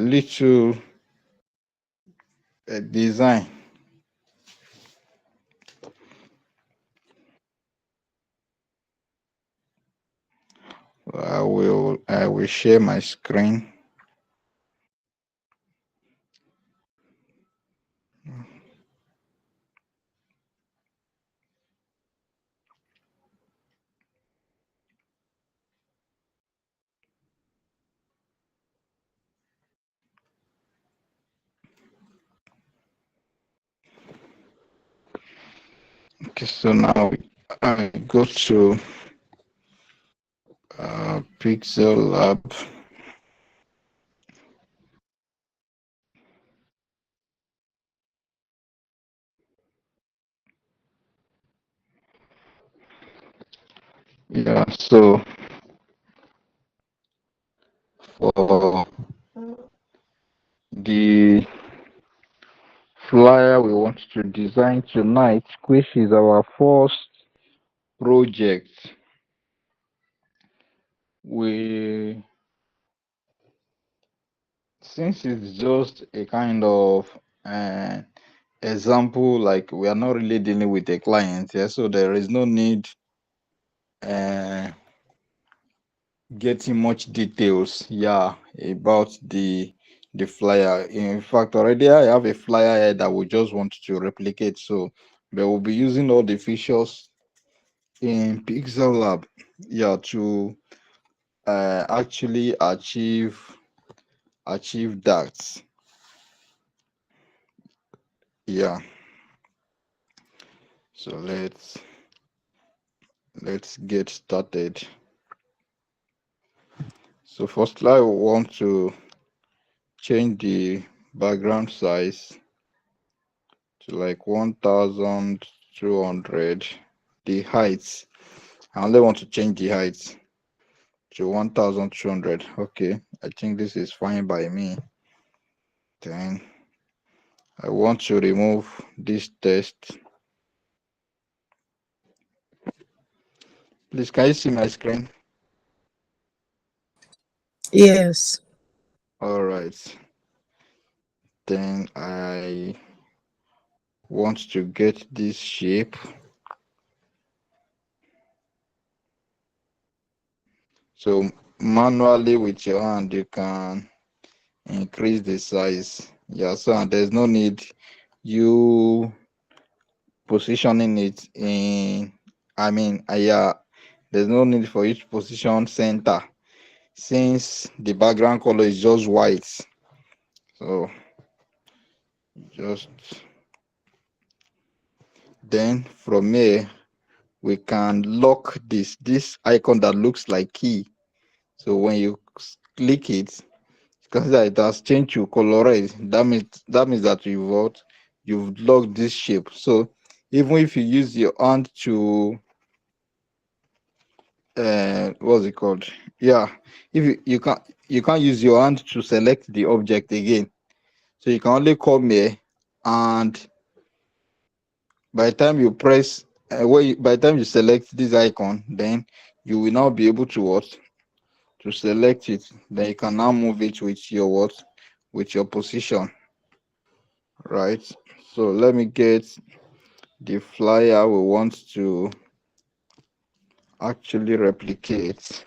little design. I will share my screen. Okay, so now I go to Pixel Lab. Yeah, so for the flyer we want to design tonight, which is our first project, since it's just a kind of example, like we are not really dealing with a client here, so there is no need getting much details about the flyer. In fact, already I have a flyer here that we just want to replicate, so we will be using all the features in Pixel Lab to actually achieve that. So let's get started. So firstly, I want to change the background size to like 1200. The height, I only want to change the height to 1200. Okay, I think this is fine by me. Then I want to remove this text. Please, can you see my screen? Yes. All right. Then I want to get this shape. So manually with your hand, you can increase the size. So there's no need you positioning it in, there's no need for you to position center since the background color is just white. So just then from here we can lock this icon that looks like key. So when you click it, because it has changed to colorize, that means that you've locked this shape. So even if you use your hand to what's it called? If you can't use your hand to select the object again. So you can only come here, and by the time you press by the time you select this icon, then you will now be able to select it. Then you can now move it with your with your position, right? So let me get the flyer we want to actually replicate.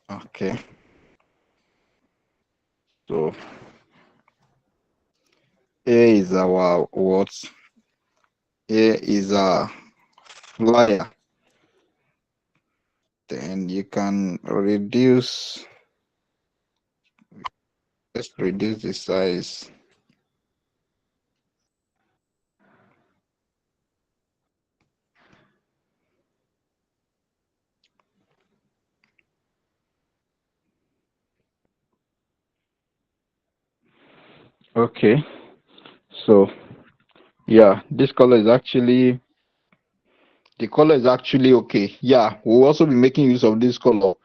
Okay, so here is our here is our flyer. Then you can let's reduce the size. Okay, so this color is actually the color is actually okay. We'll also be making use of this color.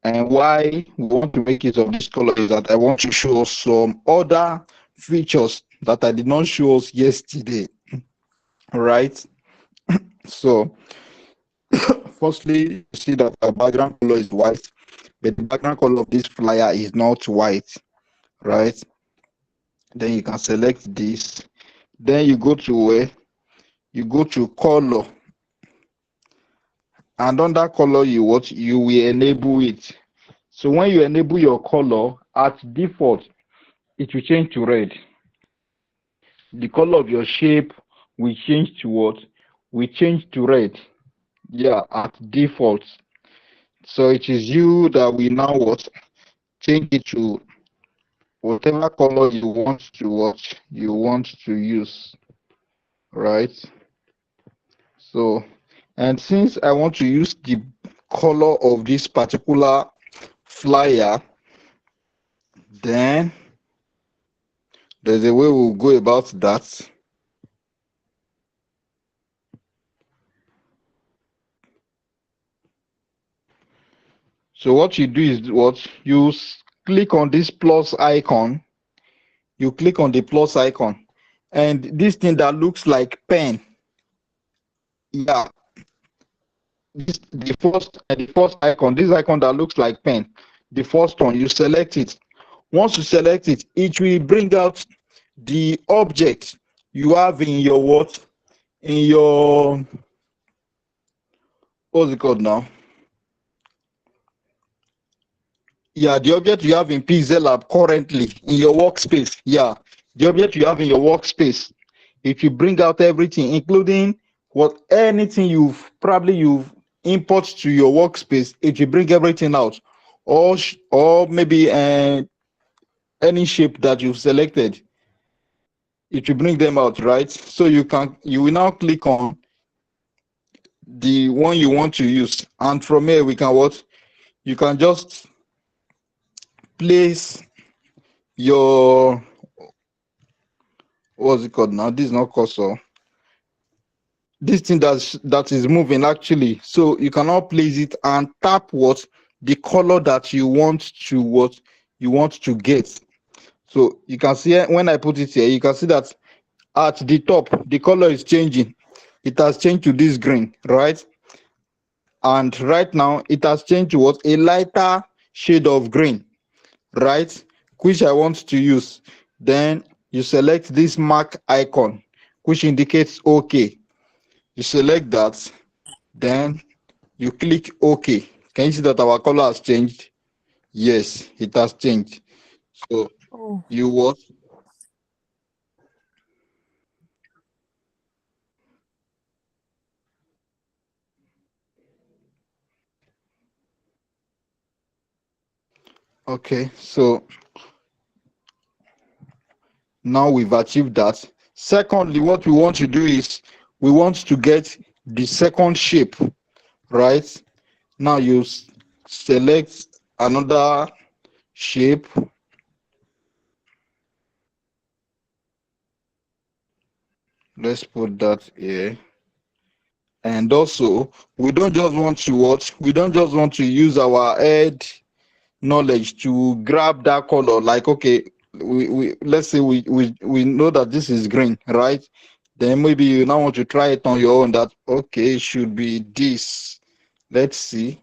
And why we want to make use of this color is that I want to show some other features that I did not show us yesterday. Right? So firstly, you see that our background color is white, but the background color of this flyer is not white, right? Then you can select this. Then you go to where? You go to color, and on that color you will enable it. So when you enable your color, at default, it will change to red. The color of your shape will change to what? Will change to red. Yeah, at default. So it is you that will now what? Change it to whatever color you want to watch, you want to use, right? So, and since I want to use the color of this particular flyer, then there's a way we'll go about that. So what you do is what? You click on this plus icon. You click on the plus icon, and this thing that looks like pen. Yeah, the first icon, this icon that looks like pen, the first one, you select it. Once you select it, it will bring out the object you have in your what? In your, what's it called now? Yeah, the object you have in Pixel Lab currently in your workspace. Yeah, the object you have in your workspace. It will bring out everything, including what anything you've import to your workspace. It will bring everything out, or maybe any shape that you've selected. It will bring them out, right? So you will now click on the one you want to use, and from here we can what? You can just place your, what's it called now? This is not cursor. This thing that is moving actually. So you cannot place it and tap what? The color that you want to what? You want to get. So you can see when I put it here, you can see that at the top the color is changing. It has changed to this green, right? And right now it has changed to what? A lighter shade of green, right? Which I want to use. Then you select this mark icon, which indicates OK. You select that, then you click OK. Can you see that our color has changed? Yes, it has changed. So Oh, you what? Okay, so now we've achieved that. Secondly, what we want to do is we want to get the second shape, right? Now you select another shape. Let's put that here. And also, we don't just want to watch, we don't just want to use our head knowledge to grab that color. Like, okay, we let's say we know that this is green, right? Then maybe you now want to try it on your own that, okay, it should be this. Let's see.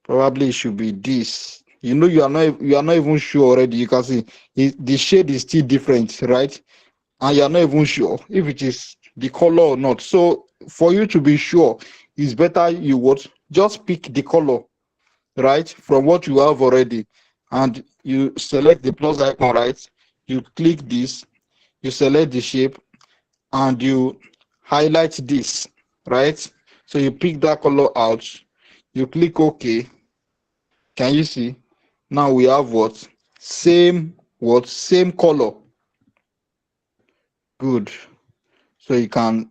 Probably it should be this. You are not even sure already. You can see the shade is still different, right? And you're not even sure if it is the color or not. So for you to be sure, it's better you what? Just pick the color, right, from what you have already, and you select the plus icon, right? You click this, you select the shape, and you highlight this, right? So you pick that color out, you click OK. Can you see? Now we have what? Same color. Good. So you can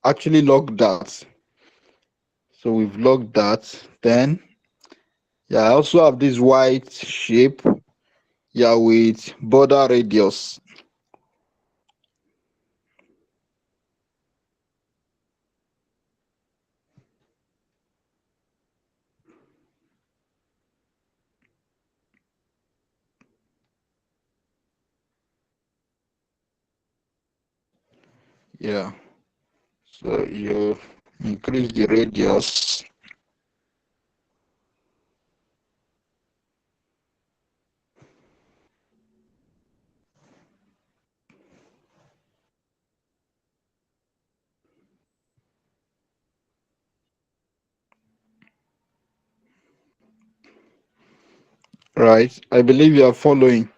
actually log that. So we've logged that. Then yeah, I also have this white shape, yeah, with border radius. Yeah. So you increase the radius. Right. I believe you are following.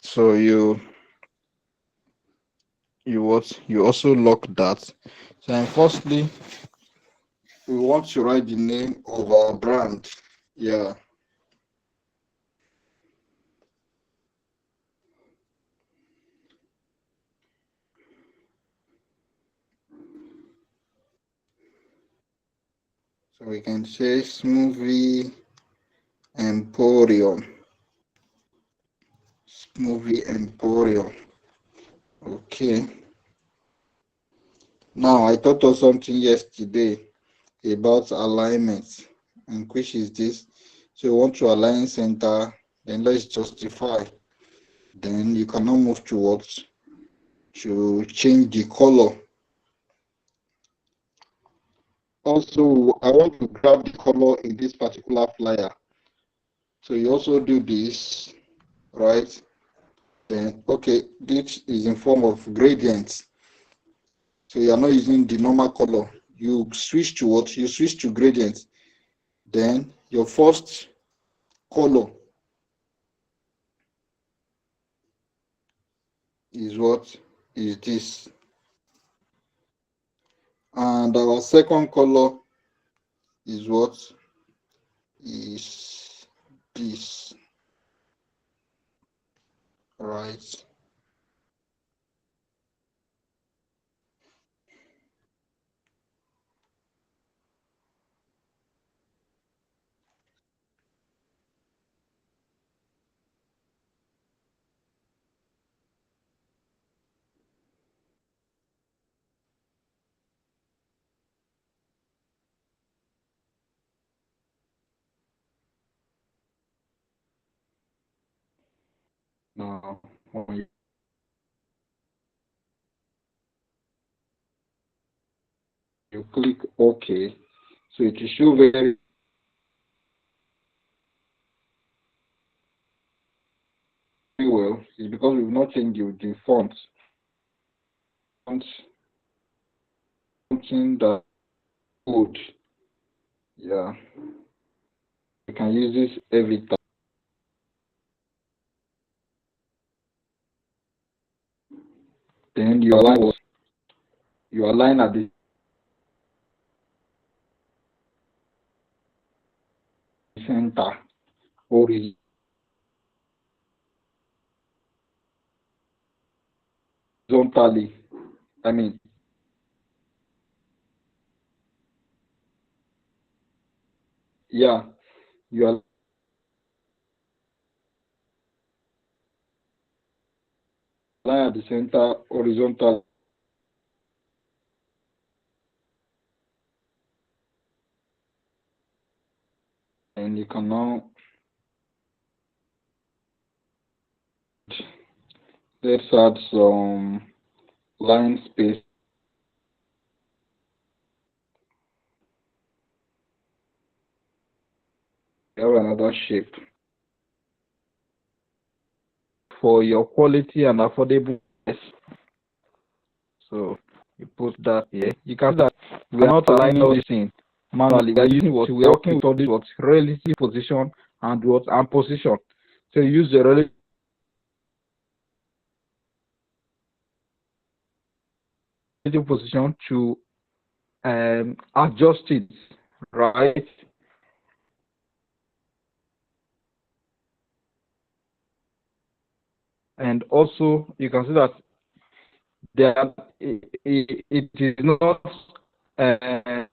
So you also lock that. So and firstly, we want to write the name of our brand. Yeah. So we can say Smoothie Emporium. Smoothie Emporium. Okay. Now I thought of something yesterday about alignment, and which is this. So you want to align center, then let's justify. Then you cannot move towards to change the color. Also, I want to grab the color in this particular flyer. So you also do this, right? Then, okay, this is in form of gradients. So you are not using the normal color. You switch to what? You switch to gradients. Then your first color is what? Is this. And our second color is what? Is this. Right? Now, when you click OK, so it will show very well. It's because we've not changed the font. Something that good. Yeah, you can use this every time. Then you align at the center horizontally. I mean, yeah, you align at the center horizontal, and you can now let's add some line space. You have another shape for your quality and affordable. So you put that here. You can see that we are not aligning all this in manually. We are using what we are working with all this what relative position and what and position. So you use the relative position to adjust it, right? And also you can see that there it is not uh,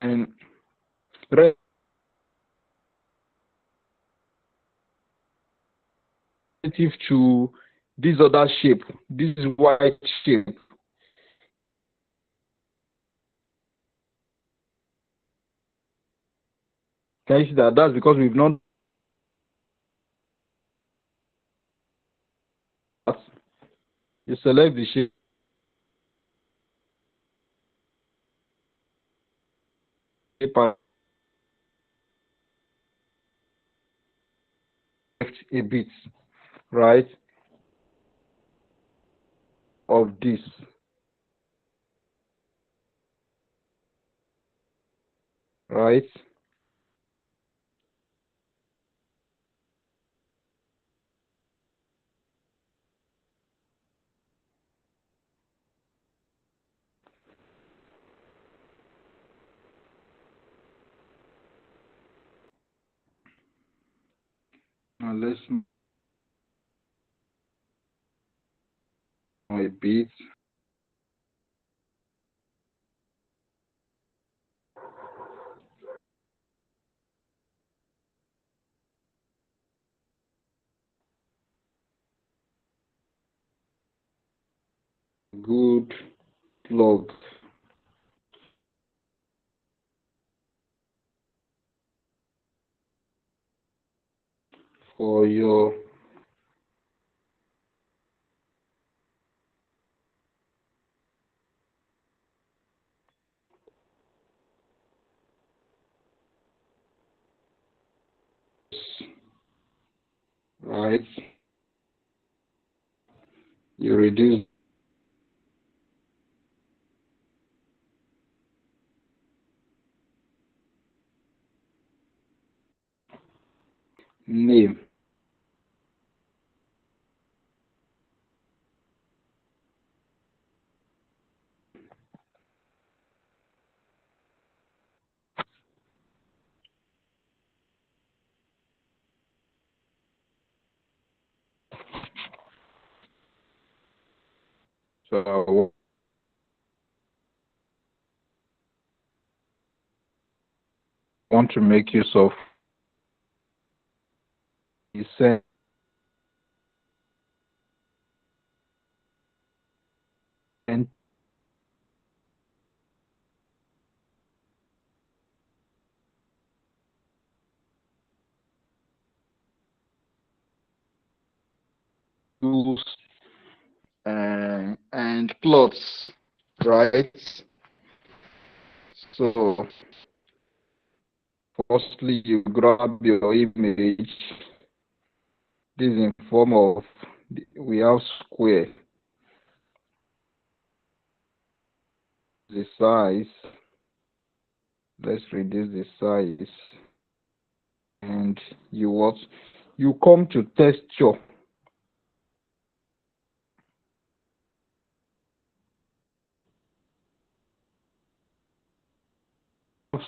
um, relative to this other shape, this white shape. Can you see that? That's because we've not. You select the shape a bit, right, of this. Right. Now let's move a bit. Good plug for your right. You reduce name. So I want to make use of the send tools and plots, right? So firstly, you grab your image. This is in form of we have square. The size. Let's reduce the size. And you what? You come to texture.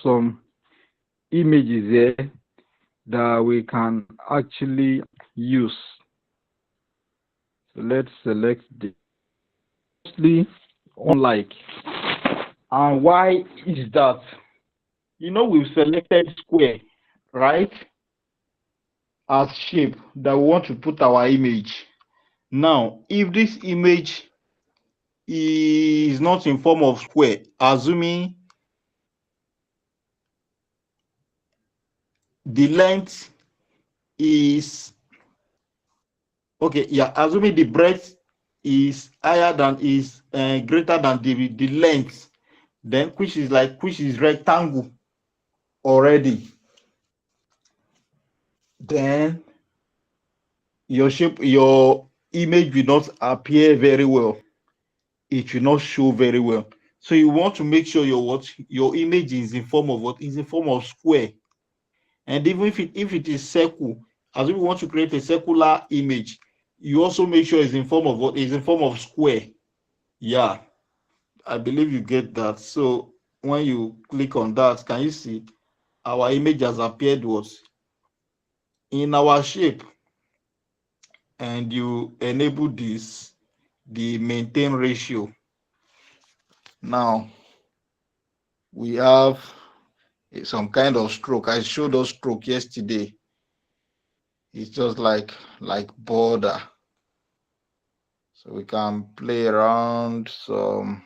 Some images here that we can actually use. So let's select the mostly unlike. And why is that? We've selected square, right? As shape that we want to put our image. Now, if this image is not in form of square, assuming the length is okay, yeah, assuming the breadth is higher than is greater than the length, then which is rectangle already, then your image will not appear very well. It will not show very well. So you want to make sure your image is in form of what is in form of square. And even if it is circle, as we want to create a circular image, you also make sure it's in form of what is in form of square. Yeah, I believe you get that. So when you click on that, can you see our image has appeared what in our shape? And you enable this, the maintain ratio. Now we have some kind of stroke. I showed us stroke yesterday. It's just like border. So we can play around some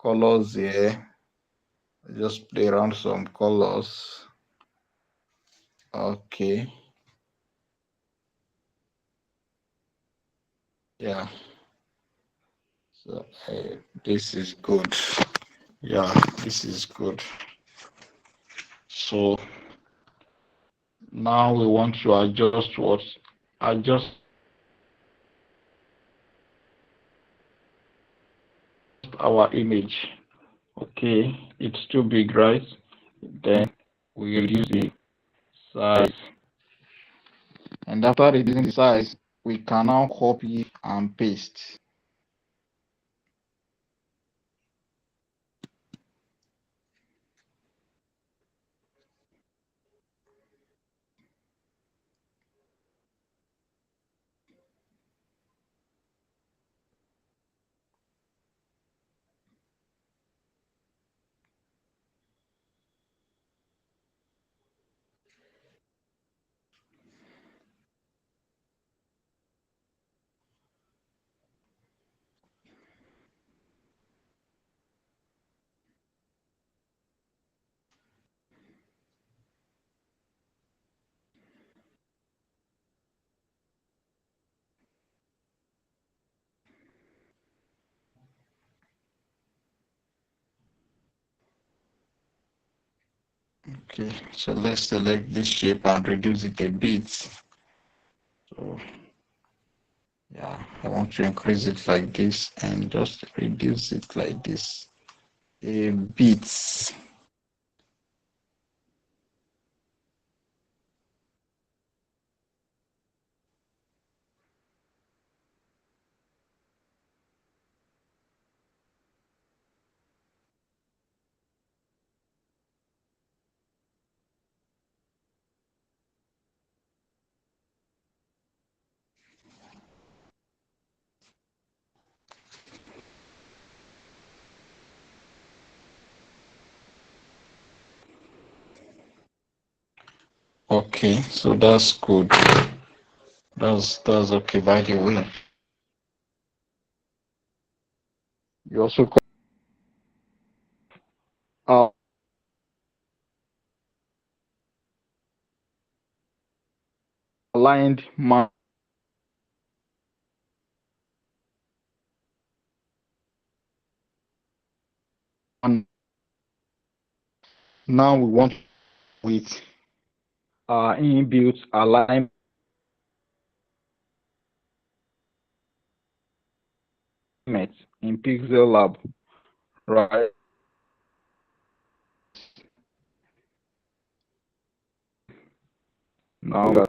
colors here. Just play around some colors. Okay. Yeah. So this is good. Yeah, this is good. So now we want to adjust what? Adjust our image. Okay, it's too big, right? Then we reduce the size. And after reducing the size, we can now copy and paste. Okay, so let's select this shape and reduce it a bit. So yeah, I want to increase it like this and just reduce it like this a bit. Okay, so that's good. That's okay. By the way, you also aligned man. Now we want with our inbuilt alignment in Pixel Lab, right? Now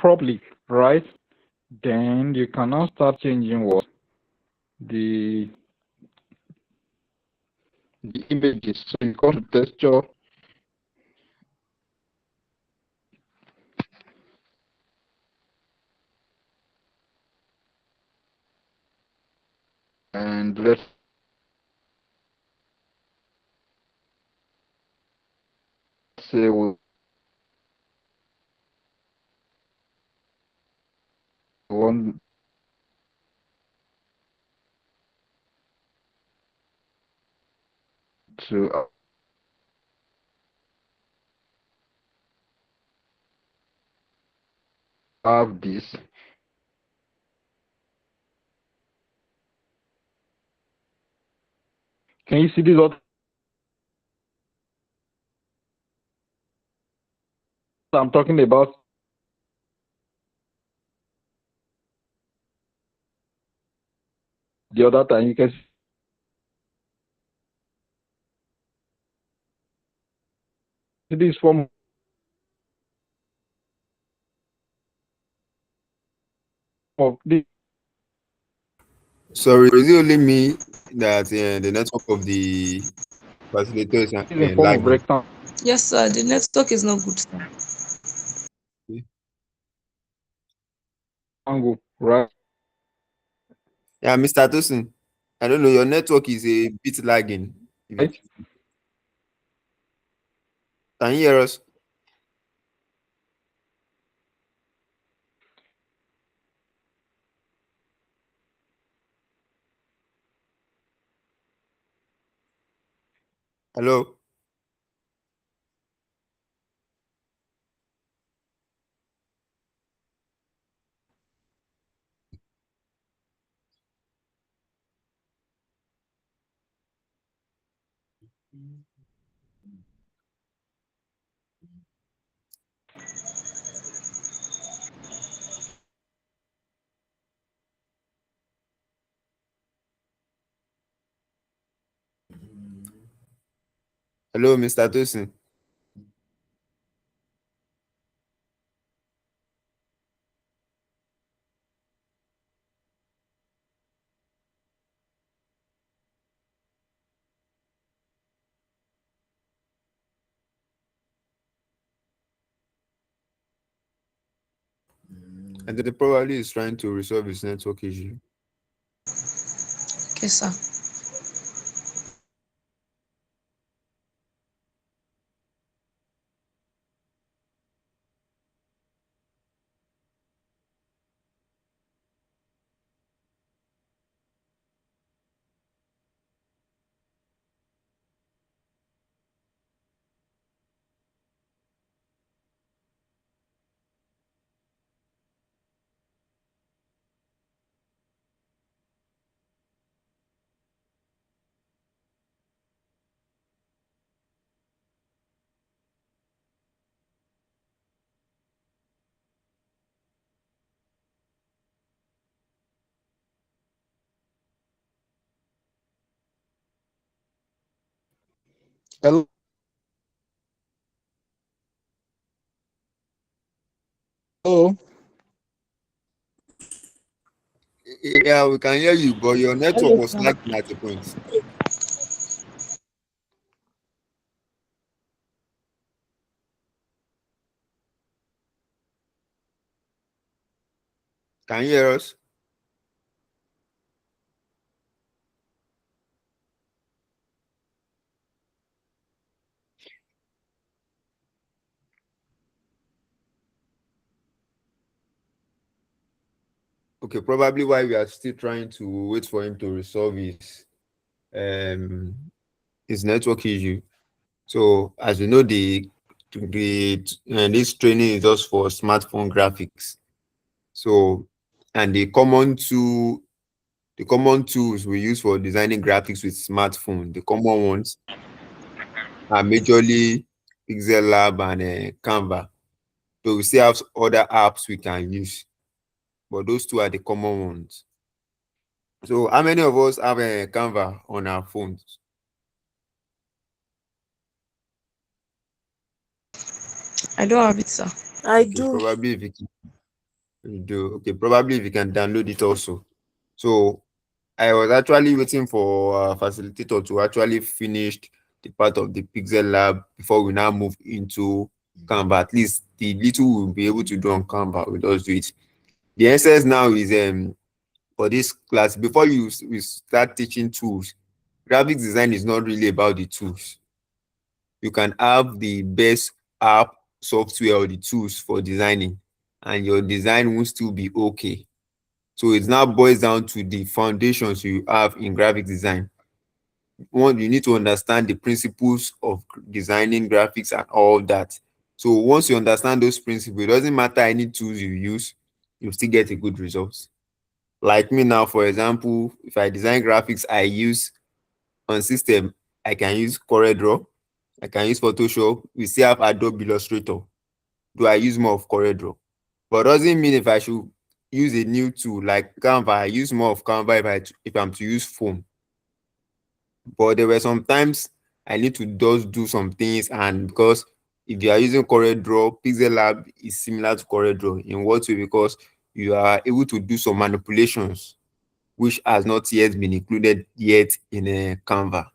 properly, right? Then you can now start changing what the images. So you go to texture and let's say we want to have this. Can you see this? What I'm talking about? The other time you can see this form of this Sorry, is it only me that the network of the facilitator is in form of lagging? rectangle, Yes, sir. The network is not good, sir. right? Yeah, Mr. Tosin, I don't know, your network is a bit lagging. Right? Can you hear us? Hello? Hello, Mr. Tosin. And then probably is trying to resolve his network issue. Okay, sir. Hello. Yeah, we can hear you, but your network Hello, was sir. lagging at a point. Can you hear us? Okay, probably why we are still trying to wait for him to resolve um his network issue. So as you know, the this training is just for smartphone graphics. So and the common tools we use for designing graphics with smartphone, the common ones are majorly Pixel Lab and Canva. So we still have other apps we can use, but those two are the common ones. So how many of us have a Canva on our phones? I don't have it, sir. I Okay, do. probably Vicky. You do. Okay, probably if you can download it also. So I was actually waiting for facilitator to actually finish the part of the Pixel Lab before we now move into Canva. At least the little we'll be able to do on Canva, we'll just do it. The essence now is for this class, before we start teaching tools, graphic design is not really about the tools. You can have the best app, software, or the tools for designing, and your design will still be okay. So it now boils down to the foundations you have in graphic design. One, you need to understand the principles of designing graphics and all that. So once you understand those principles, it doesn't matter any tools you use, you still get a good result. Like me now, for example, if I design graphics, I use on system, I can use CorelDRAW, I can use Photoshop. We still have Adobe Illustrator. Do I use more of CorelDRAW? But doesn't mean if I should use a new tool like Canva, I use more of Canva if I'm to use foam. But there were some times I need to just do some things, and because if you are using CorelDRAW, Pixel Lab is similar to CorelDRAW in what way? Because you are able to do some manipulations which has not yet been included yet in a Canva.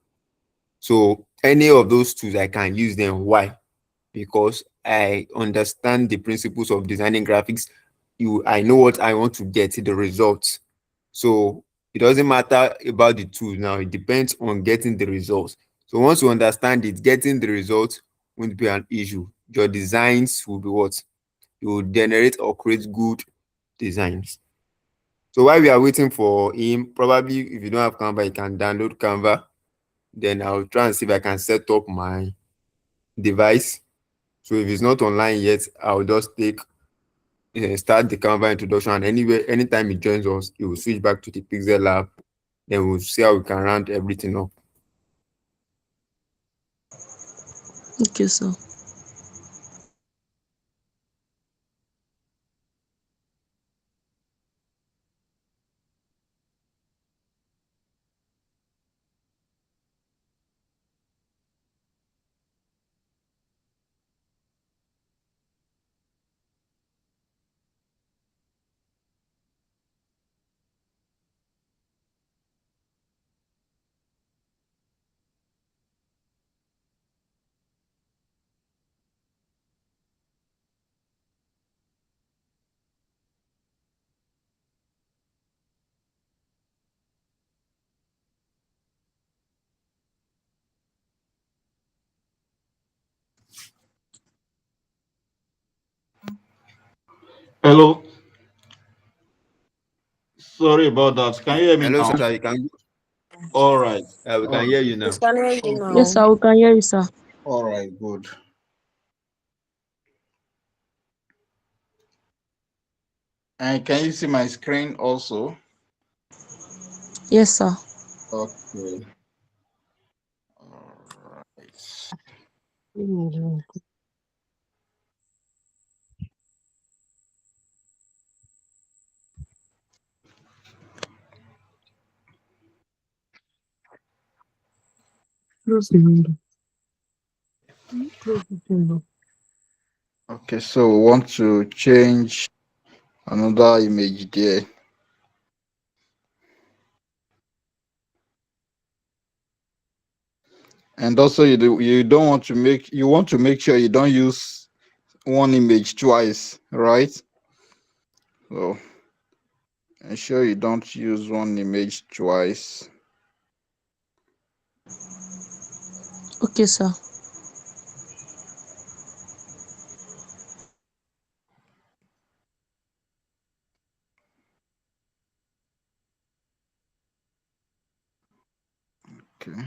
So any of those tools I can use them. Why? Because I understand the principles of designing graphics. I know what I want to get, the results. So it doesn't matter about the tools now, it depends on getting the results. So once you understand it, getting the results won't be an issue. Your designs will be what? You will generate or create good designs. So while we are waiting for him, probably if you don't have Canva, you can download Canva. Then I'll try and see if I can set up my device. So if it's not online yet, I'll just start the Canva introduction, and anywhere anytime it joins us, it will switch back to the Pixel Lab. Then we'll see how we can round everything up. Okay, sir. Hello. Sorry about that. Can you hear me Hello, now? sir. You can. All right. We All can right. hear you Yes, now. can hear you Okay. Yes, now. sir. We can hear you, sir. All right. Good. And can you see my screen also? Yes, sir. Okay. All right. Close the window. Close the window. Okay. So we want to change another image there. And also you want to make sure you don't use one image twice, right? So ensure you don't use one image twice. Okay, sir. Okay.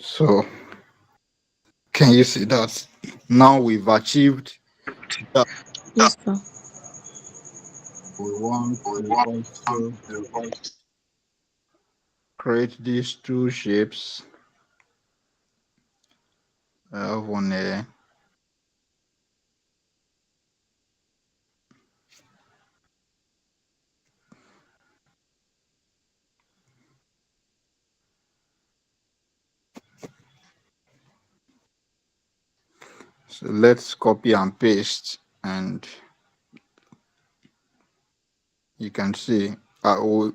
So can you see that now we've achieved that? Yes, sir. We want to also create these two shapes. I have one here. So let's copy and paste, and you can see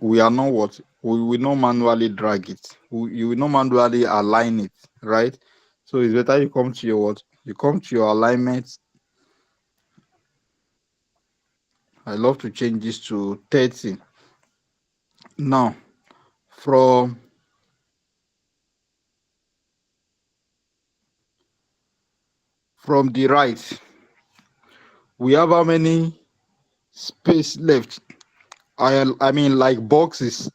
we are not what we will not manually drag it. You will not manually align it, right? So it's better you come to your what you come to your alignment. I love to change this to 30. Now from the right, we have how many space left? I mean like boxes.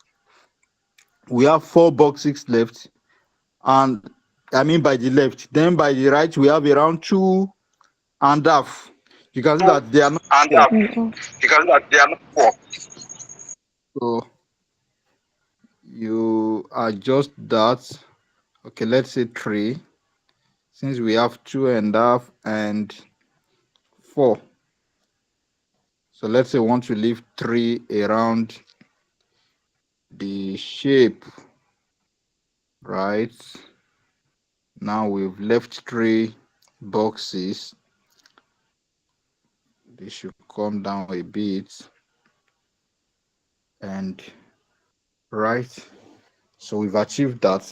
We have 4 boxes left, and I mean by the left. Then by the right, we have around 2.5. You can see that they are not And four. because that they are not poor. So you adjust that. Okay, let's say 3. Since we have 2.5 and 4. So let's say we want to leave 3 around the shape, right? Now we've left 3 boxes. They should come down a bit, and right. So we've achieved that,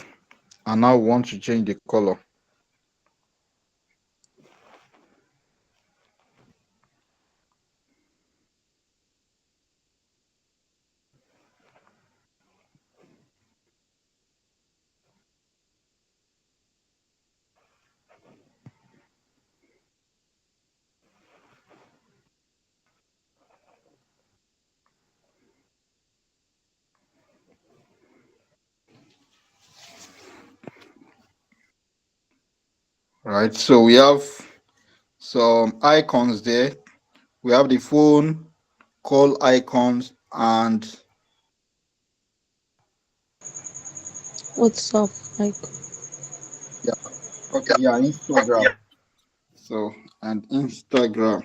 and now we want to change the color. Right. So we have some icons there. We have the phone call icons and What's up? Like, yeah, okay, yeah, Instagram. So and Instagram.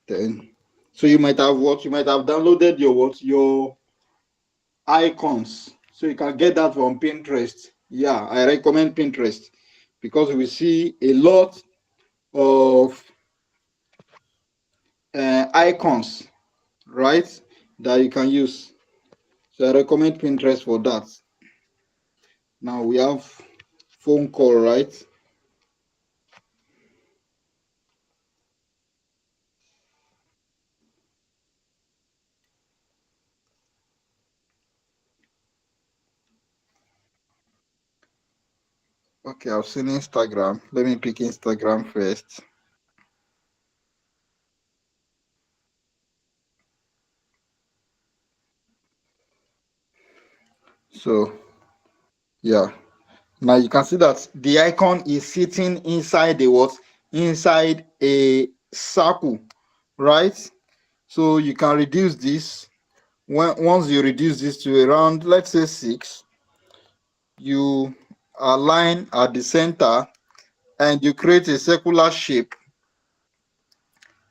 Then so you might have what you might have downloaded your icons. So you can get that from Pinterest. Yeah, I recommend Pinterest because we see a lot of icons, right? That you can use. So I recommend Pinterest for that. Now we have phone call, right? Okay, I've seen Instagram. Let me pick Instagram first. So yeah, now you can see that the icon is sitting inside the what? Inside a circle, right? So you can reduce this. Once you reduce this to around, let's say 6, you align at the center and you create a circular shape.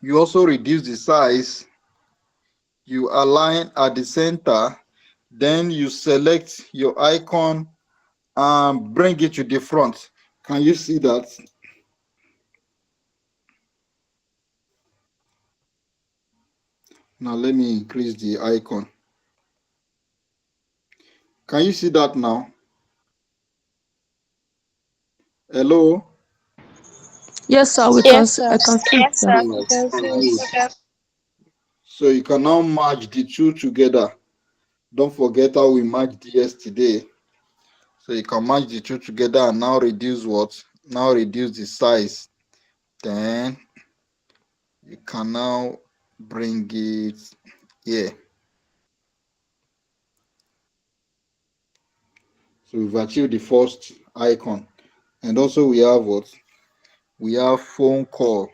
You also reduce the size. You align at the center. Then you select your icon and bring it to the front. Can you see that? Now let me increase the icon. Can you see that now? Hello? Yes, sir. We can. I can see it, sir. Good. So you can now merge the two together. Don't forget how we merged yesterday. So you can merge the two together and now reduce what? Now reduce the size. Then you can now bring it here. So we've achieved the first icon. And also we have what? We have phone call.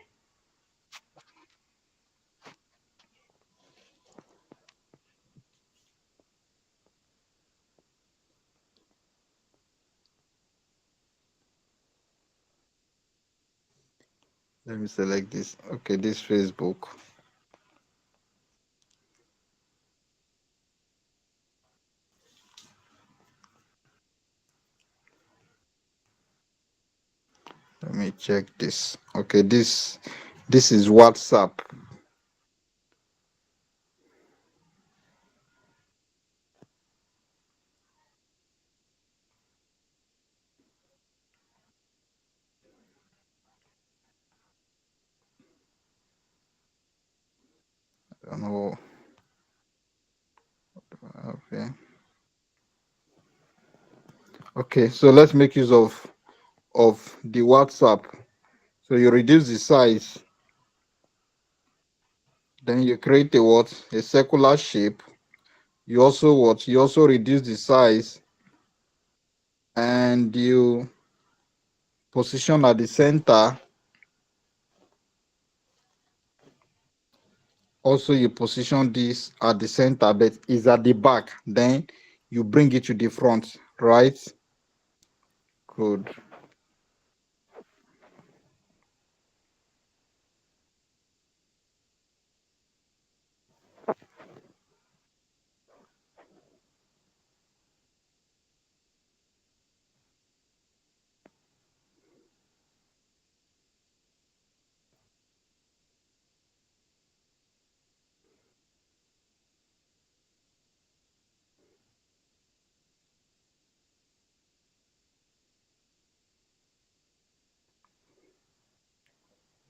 Let me select this. Okay, this Facebook. Let me check this. Okay, this is WhatsApp. I don't know. Okay. Okay, so let's make use of the WhatsApp. So you reduce the size, then you create a what? A circular shape. You also what? You also reduce the size and you position at the center. Also, you position this at the center, but it's at the back. Then you bring it to the front, right? Good.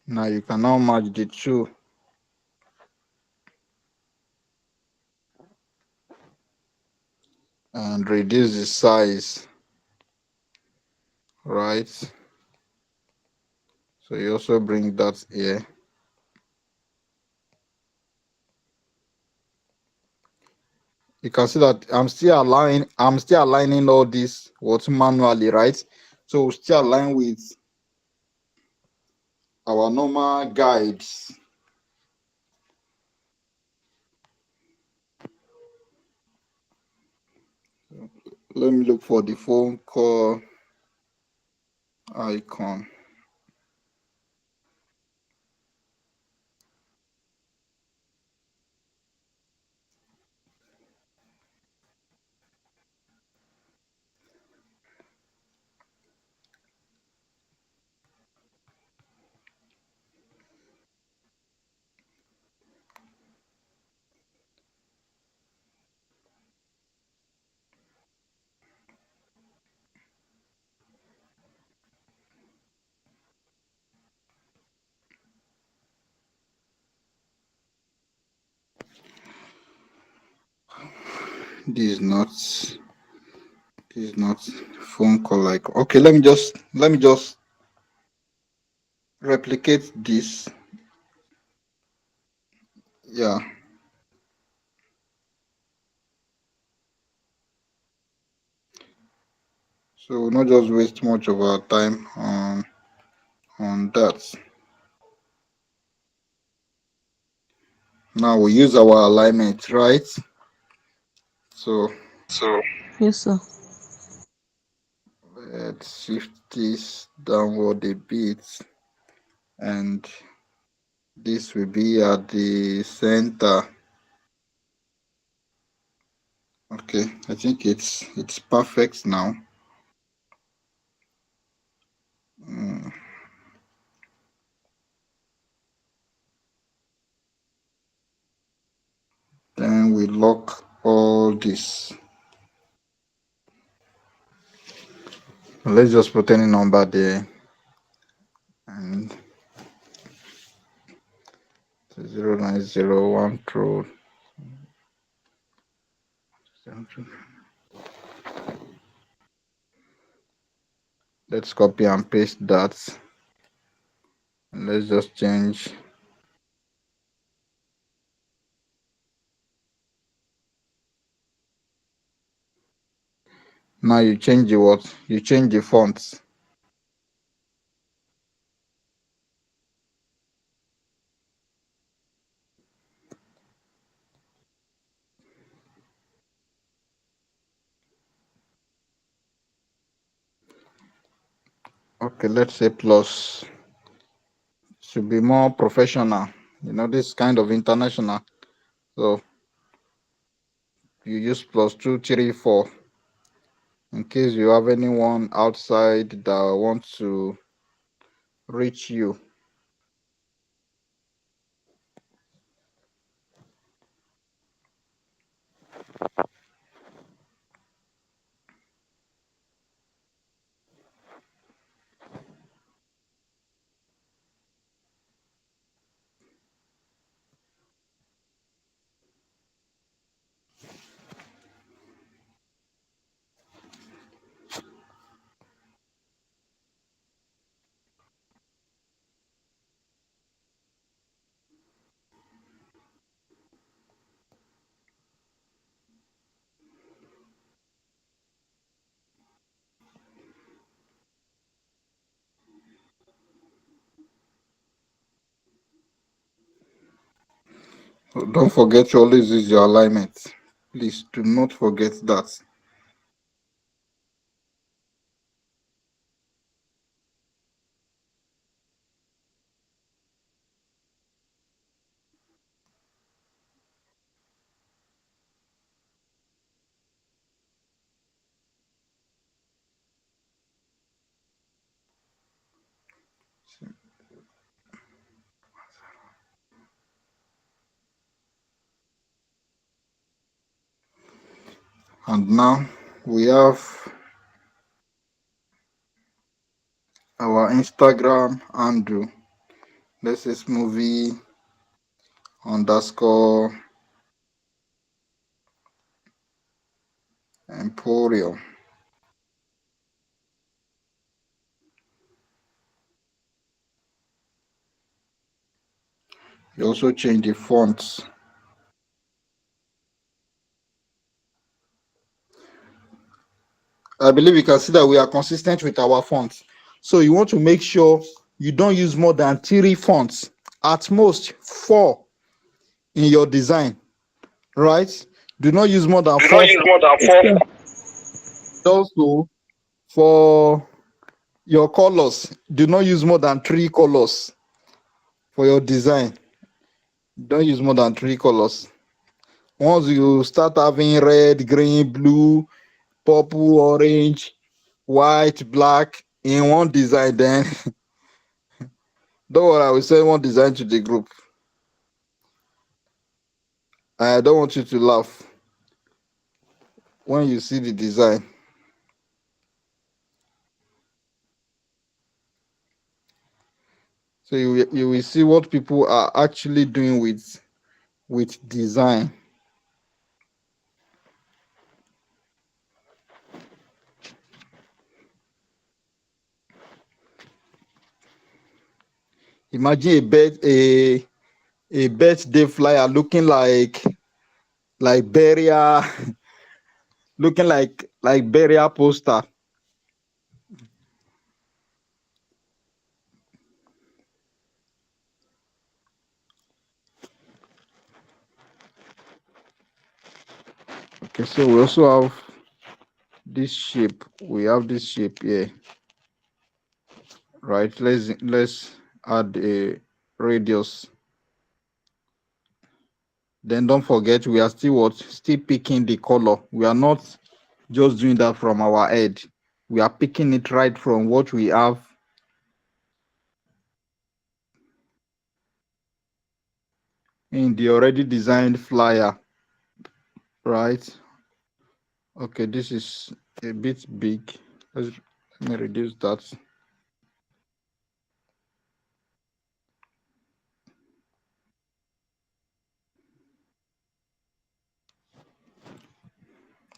Now you can now match the two and reduce the size, right? So you also bring that here. You can see that I'm still aligning all this what manually, right? So we still align with our normal guides. Let me look for the phone call icon. This is not phone call icon. Okay, let me just replicate this. Yeah. So we'll not just waste much of our time on that. Now we use our alignment, right? So So yes, sir. let's shift this downward a bit, and this will be at the center. Okay, I think it's perfect now. Mm, Then we lock all this. Let's just put any number there and 0901 through 02. Let's copy and paste that. Let's just change. Now you change the what? You change the fonts. Okay, let's say plus. Should be more professional. This kind of international. So you use +234 in case you have anyone outside that wants to reach you. Don't forget to always use your alignment. Please do not forget that. And now we have our Instagram handle. This is movie underscore Emporium. You also change the fonts. I believe you can see that we are consistent with our fonts. So you want to make sure you don't use more than 3 fonts, at most 4 in your design, right? Do not use more than 4. Also, for your colors, do not use more than 3 colors for your design. Don't use more than 3 colors. Once you start having red, green, blue, purple, orange, white, black in one design, then don't worry, I will send one design to the group. I don't want you to laugh when you see the design. So you will see what people are actually doing with design. Imagine a birthday flyer looking like burial, looking like burial poster. Okay, so we also have this shape. We have this shape here, right? Let's add a radius. Then don't forget, we are still picking the color. We are not just doing that from our head. We are picking it right from what we have in the already designed flyer, right? Okay, this is a bit big. Let me reduce that.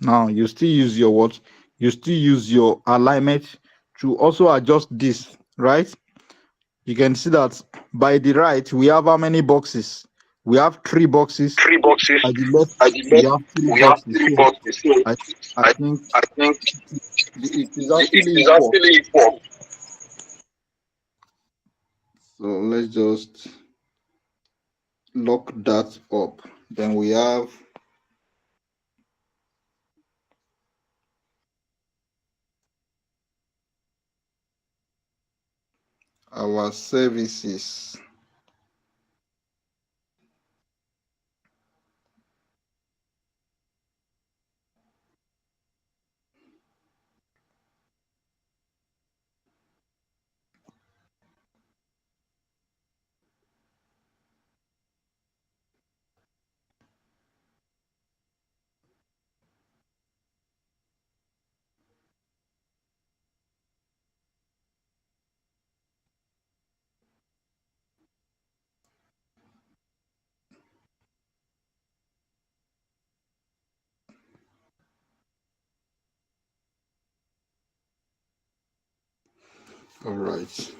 Now you still use your what? You still use your alignment to also adjust this, right? You can see that by the right, we have how many boxes? We have 3 boxes. Three boxes. By the left, At the we left, have three we have boxes. three So boxes. So I, I I, think I think it is it actually is equal. actually equal. So let's just lock that up. Then we have our services. All right.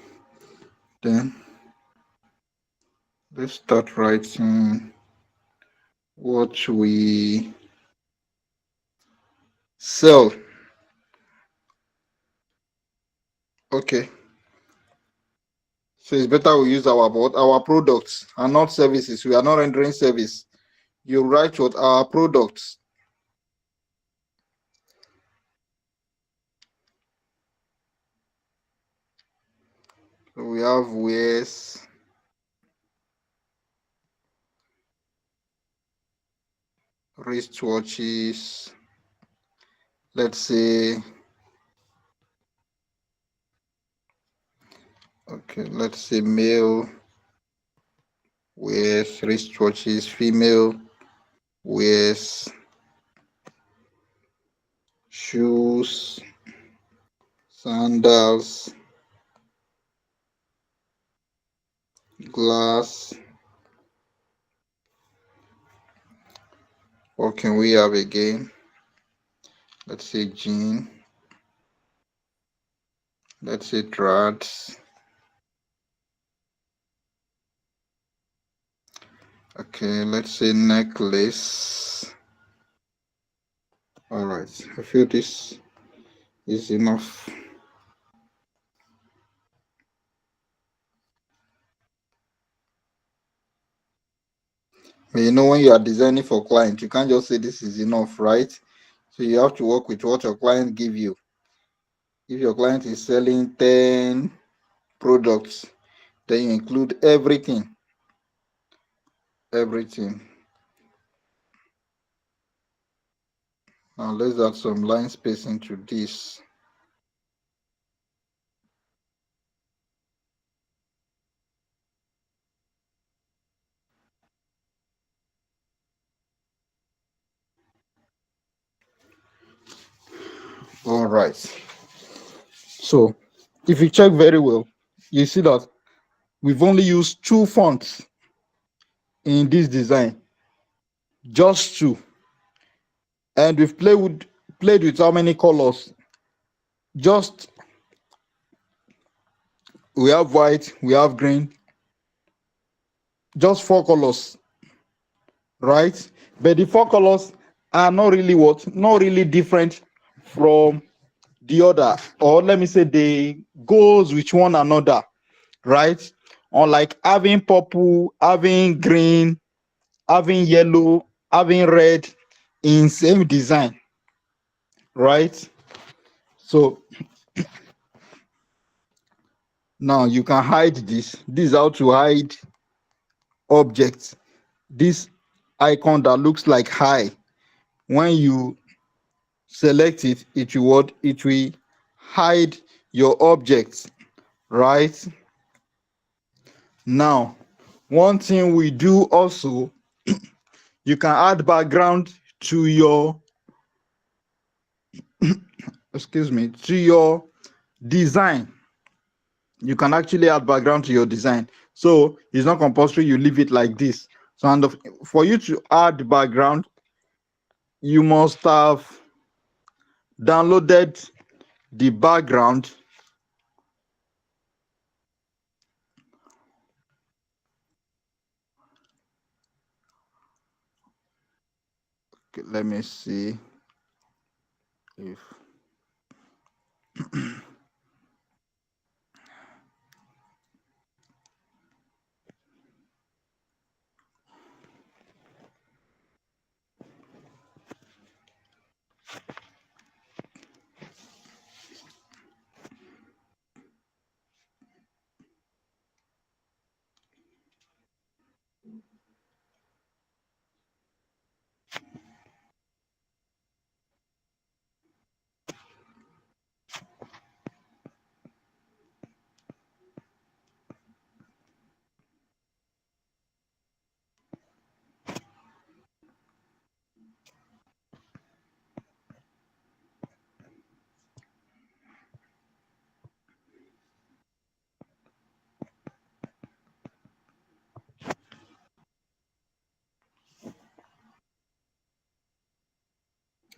Then let's start writing what we sell. Okay. So it's better we use our products and not services. We are not rendering service. You write what our products. So we have wears, wristwatches. Let's say, okay, let's say male wears wristwatches, female wears shoes, sandals, glass. What can we have again? Let's say jean. Let's say tracks. Okay, let's say necklace. All right, I feel this is enough. But you know, when you are designing for client, you can't just say this is enough, right? So you have to work with what your client give you. If your client is selling 10 products, then you include everything. Everything. Now let's add some line spacing to this. All right. So if you check very well, you see that we've only used 2 fonts in this design, just 2. And we've played with how many colors? Just we have white, we have green, just 4 colors, right? But the 4 colors are not really what? Not really different from the other, or let me say they goes with one another, right? Unlike having purple, having green, having yellow, having red in same design, right? So now you can hide this. This is how to hide objects. This icon that looks like hi, when you select it, it will hide your objects, right? Now, one thing we do also, you can add background to your to your design. You can actually add background to your design, so it's not compulsory you leave it like this. So, and for you to add background, you must have downloaded the background. Okay, let me see if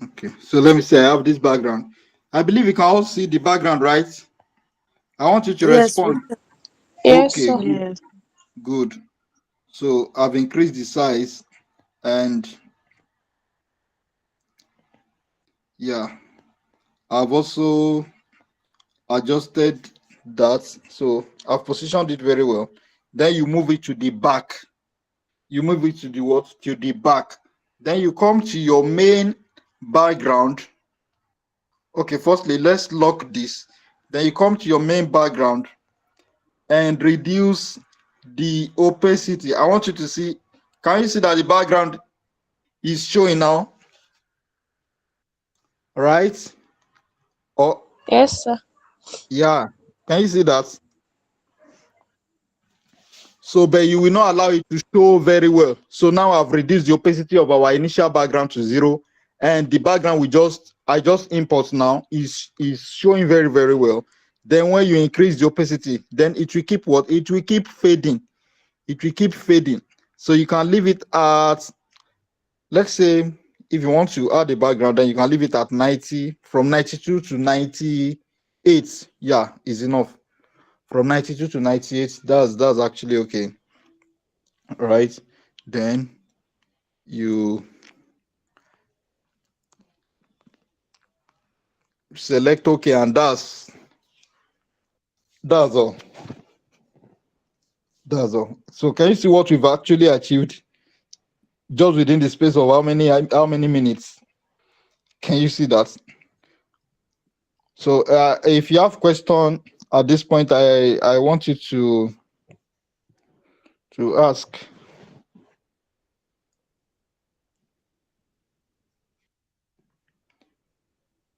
okay. So let me say I have this background. I believe you can all see the background, right? I want you to Yes, we respond. Yes, Okay, sir. good, yes. good. So I've increased the size and yeah, I've also adjusted that. So I've positioned it very well. Then you move it to the back. You move it to the what? To the back. Then you come to your main background. Okay, firstly, let's lock this. Then you come to your main background and reduce the opacity. I want you to see. Can you see that the background is showing now? Right? Or Yes, sir. yeah. Can you see that? So, but you will not allow it to show very well. So now I've reduced the opacity of our initial background to 0, and the background I just import now is showing very, very well. Then when you increase the opacity, then it will keep what? It will keep fading. It will keep fading. So you can leave it at, let's say, if you want to add a background, then you can leave it at 90, from 92 to 98. Yeah, is enough. From 92 to 98, that's actually okay. Right? Then you select OK, and that's all. That's all. So can you see what we've actually achieved just within the space of how many minutes? Can you see that? So if you have question at this point, I want you to ask.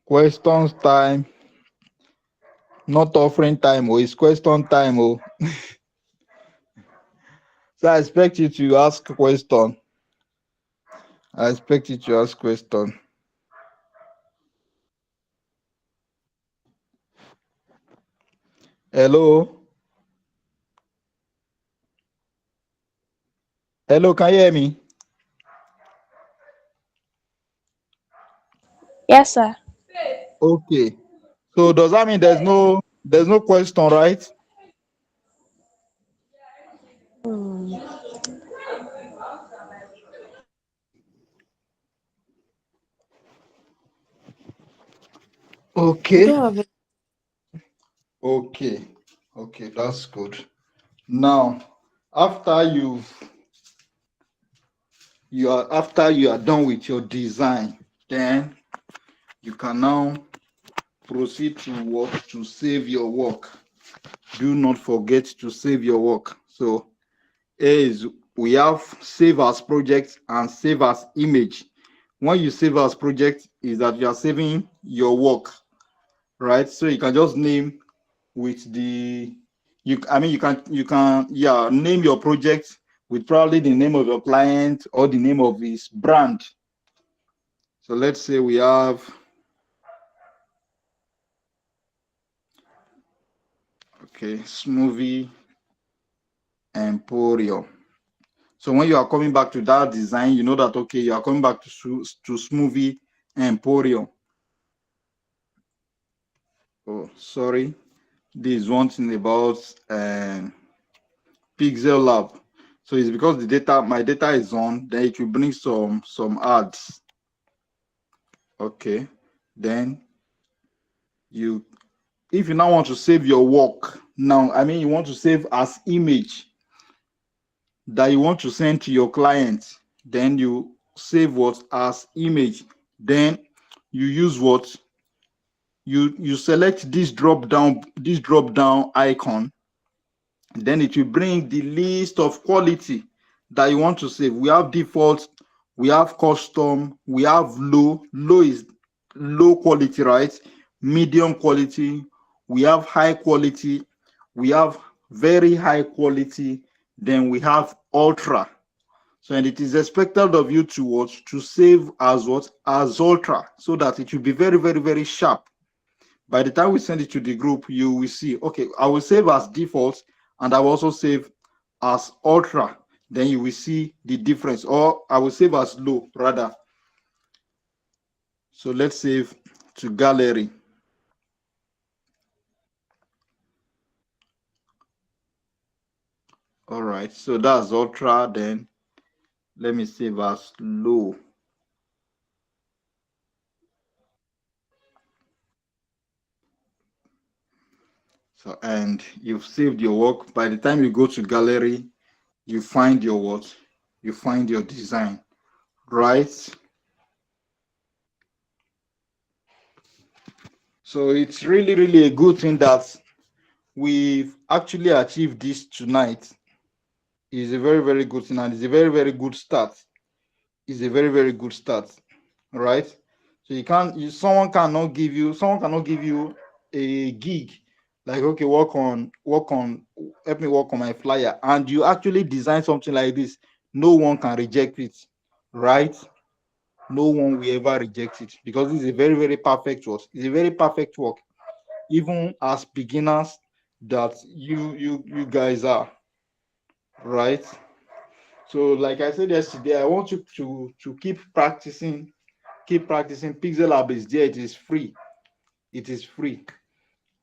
Questions time, not offering time. Oh, it's question time. Oh, so I expect you to ask question. I expect you to ask question. Hello, hello. Can you hear me? Yes, sir. Okay. So does that mean there's no question, right? Hmm. We Okay. don't have it. Okay. Okay, that's good. Now, after you are done with your design, then you can now proceed to work to save your work. Do not forget to save your work. So is we have save as project and save as image. When you save as project, is that you are saving your work, right? So you can just name with the you can name your project with probably the name of your client or the name of his brand. So let's say we have, okay, Smoothie Emporium. So when you are coming back to that design, you know that okay, you are coming back to Smoothie Emporium. Oh, sorry. This is one thing about Pixel Lab. So it's because the data, my data is on, then it will bring some ads. Okay. Then you, if you now want to save your work, now I mean you want to save as image that you want to send to your client, then you save what as image. Then you use what, you select this drop down icon, then it will bring the list of quality that you want to save. We have default, we have custom, we have low. Low is low quality, right? Medium quality, we have high quality, we have very high quality, then we have ultra. So, and it is expected of you to what, to save as what, as ultra, so that it will be very, very, very sharp. By the time we send it to the group, you will see, okay, I will save as default and I will also save as ultra. Then you will see the difference, or I will save as low rather. So let's save to gallery. All right, so that's ultra. Then let me save as low. So, and you've saved your work. By the time you go to gallery, you find your what? You find your design, right? So it's really, really a good thing that we've actually achieved this tonight. Is a very, very good thing, and it's a very, very good start. It's a very, very good start, right? So you can't, someone cannot give you a gig, like, okay, help me work on my flyer, and you actually design something like this. No one can reject it, right? No one will ever reject it, because it's a very, very perfect work. It's a very perfect work, even as beginners that you guys are, right? So, like I said yesterday, I want you to keep practicing, keep practicing. Pixel Lab is there. It is free. It is free.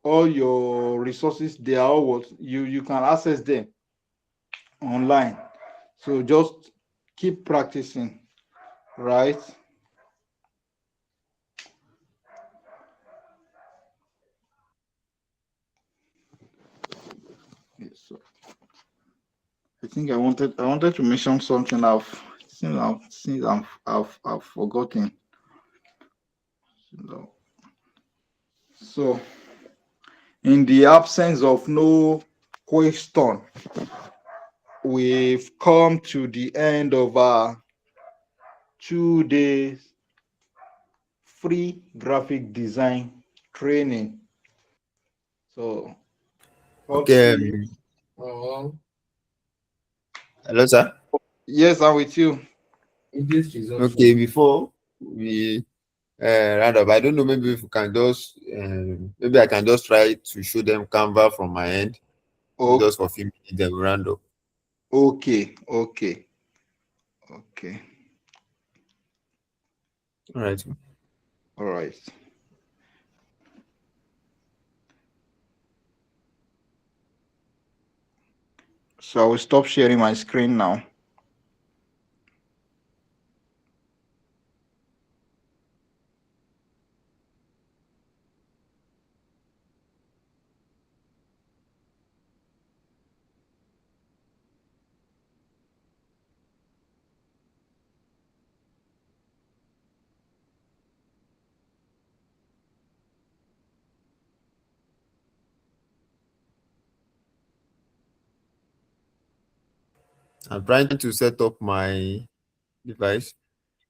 All your resources, they are all what you can access them online. So just keep practicing, right? Yes, so I think I wanted to mention something I've forgotten. So, in the absence of no question, we've come to the end of our 2 days free graphic design training. So, Okay. hopefully, Hello, sir. yes, I'm with you. Okay, before we round up, I don't know. Maybe if we can just, maybe I can just try to show them Canva from my end, Oh, just for a few minutes. Then we round up. okay, okay, okay. All right. All right. So I will stop sharing my screen now. I'm trying to set up my device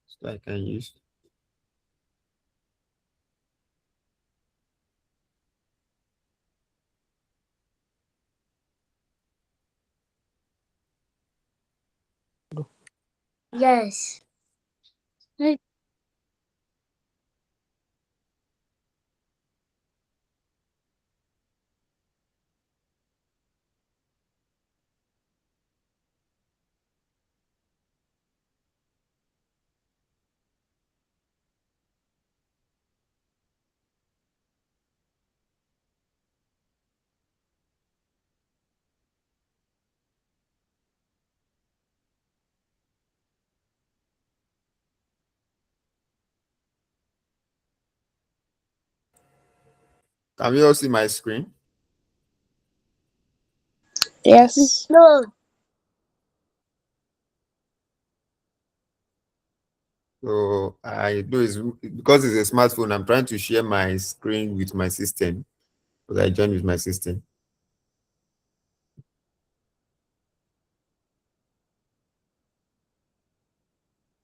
so I can use. Yes. Can you all see my screen? Yes. No. So I know it's because it's a smartphone. I'm trying to share my screen with my system because I joined with my system.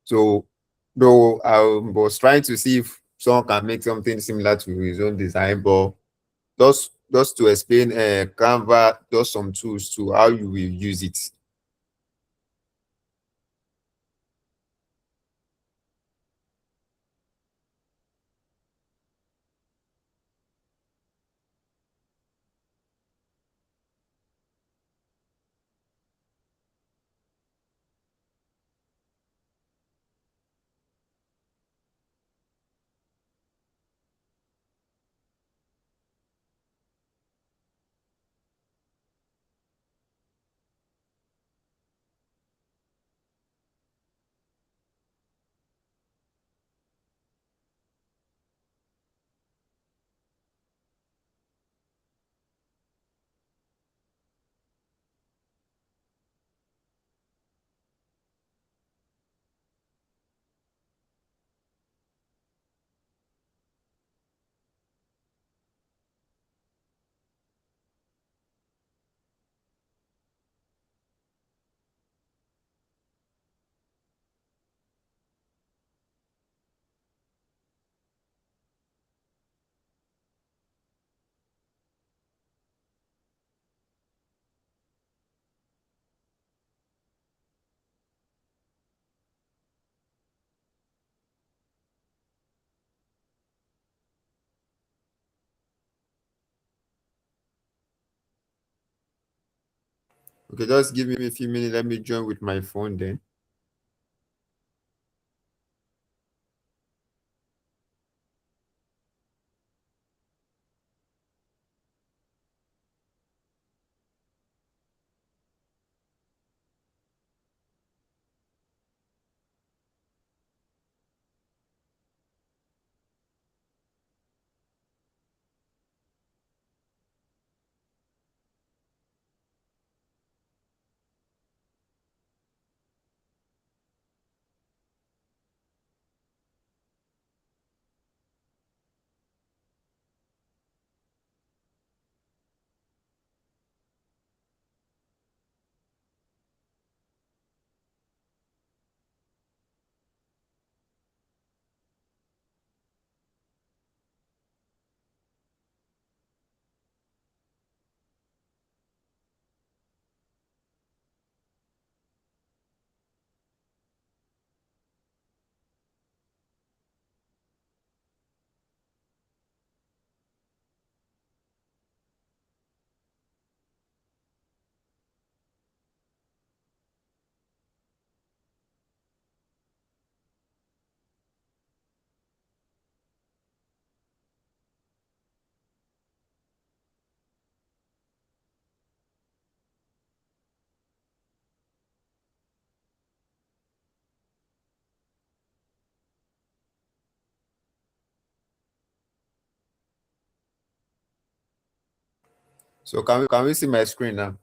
So though I was trying to see if someone can make something similar to his own design, but just to explain, Canva does some tools to how you will use it. Okay, just give me a few minutes. Let me join with my phone then. So can we see my screen now?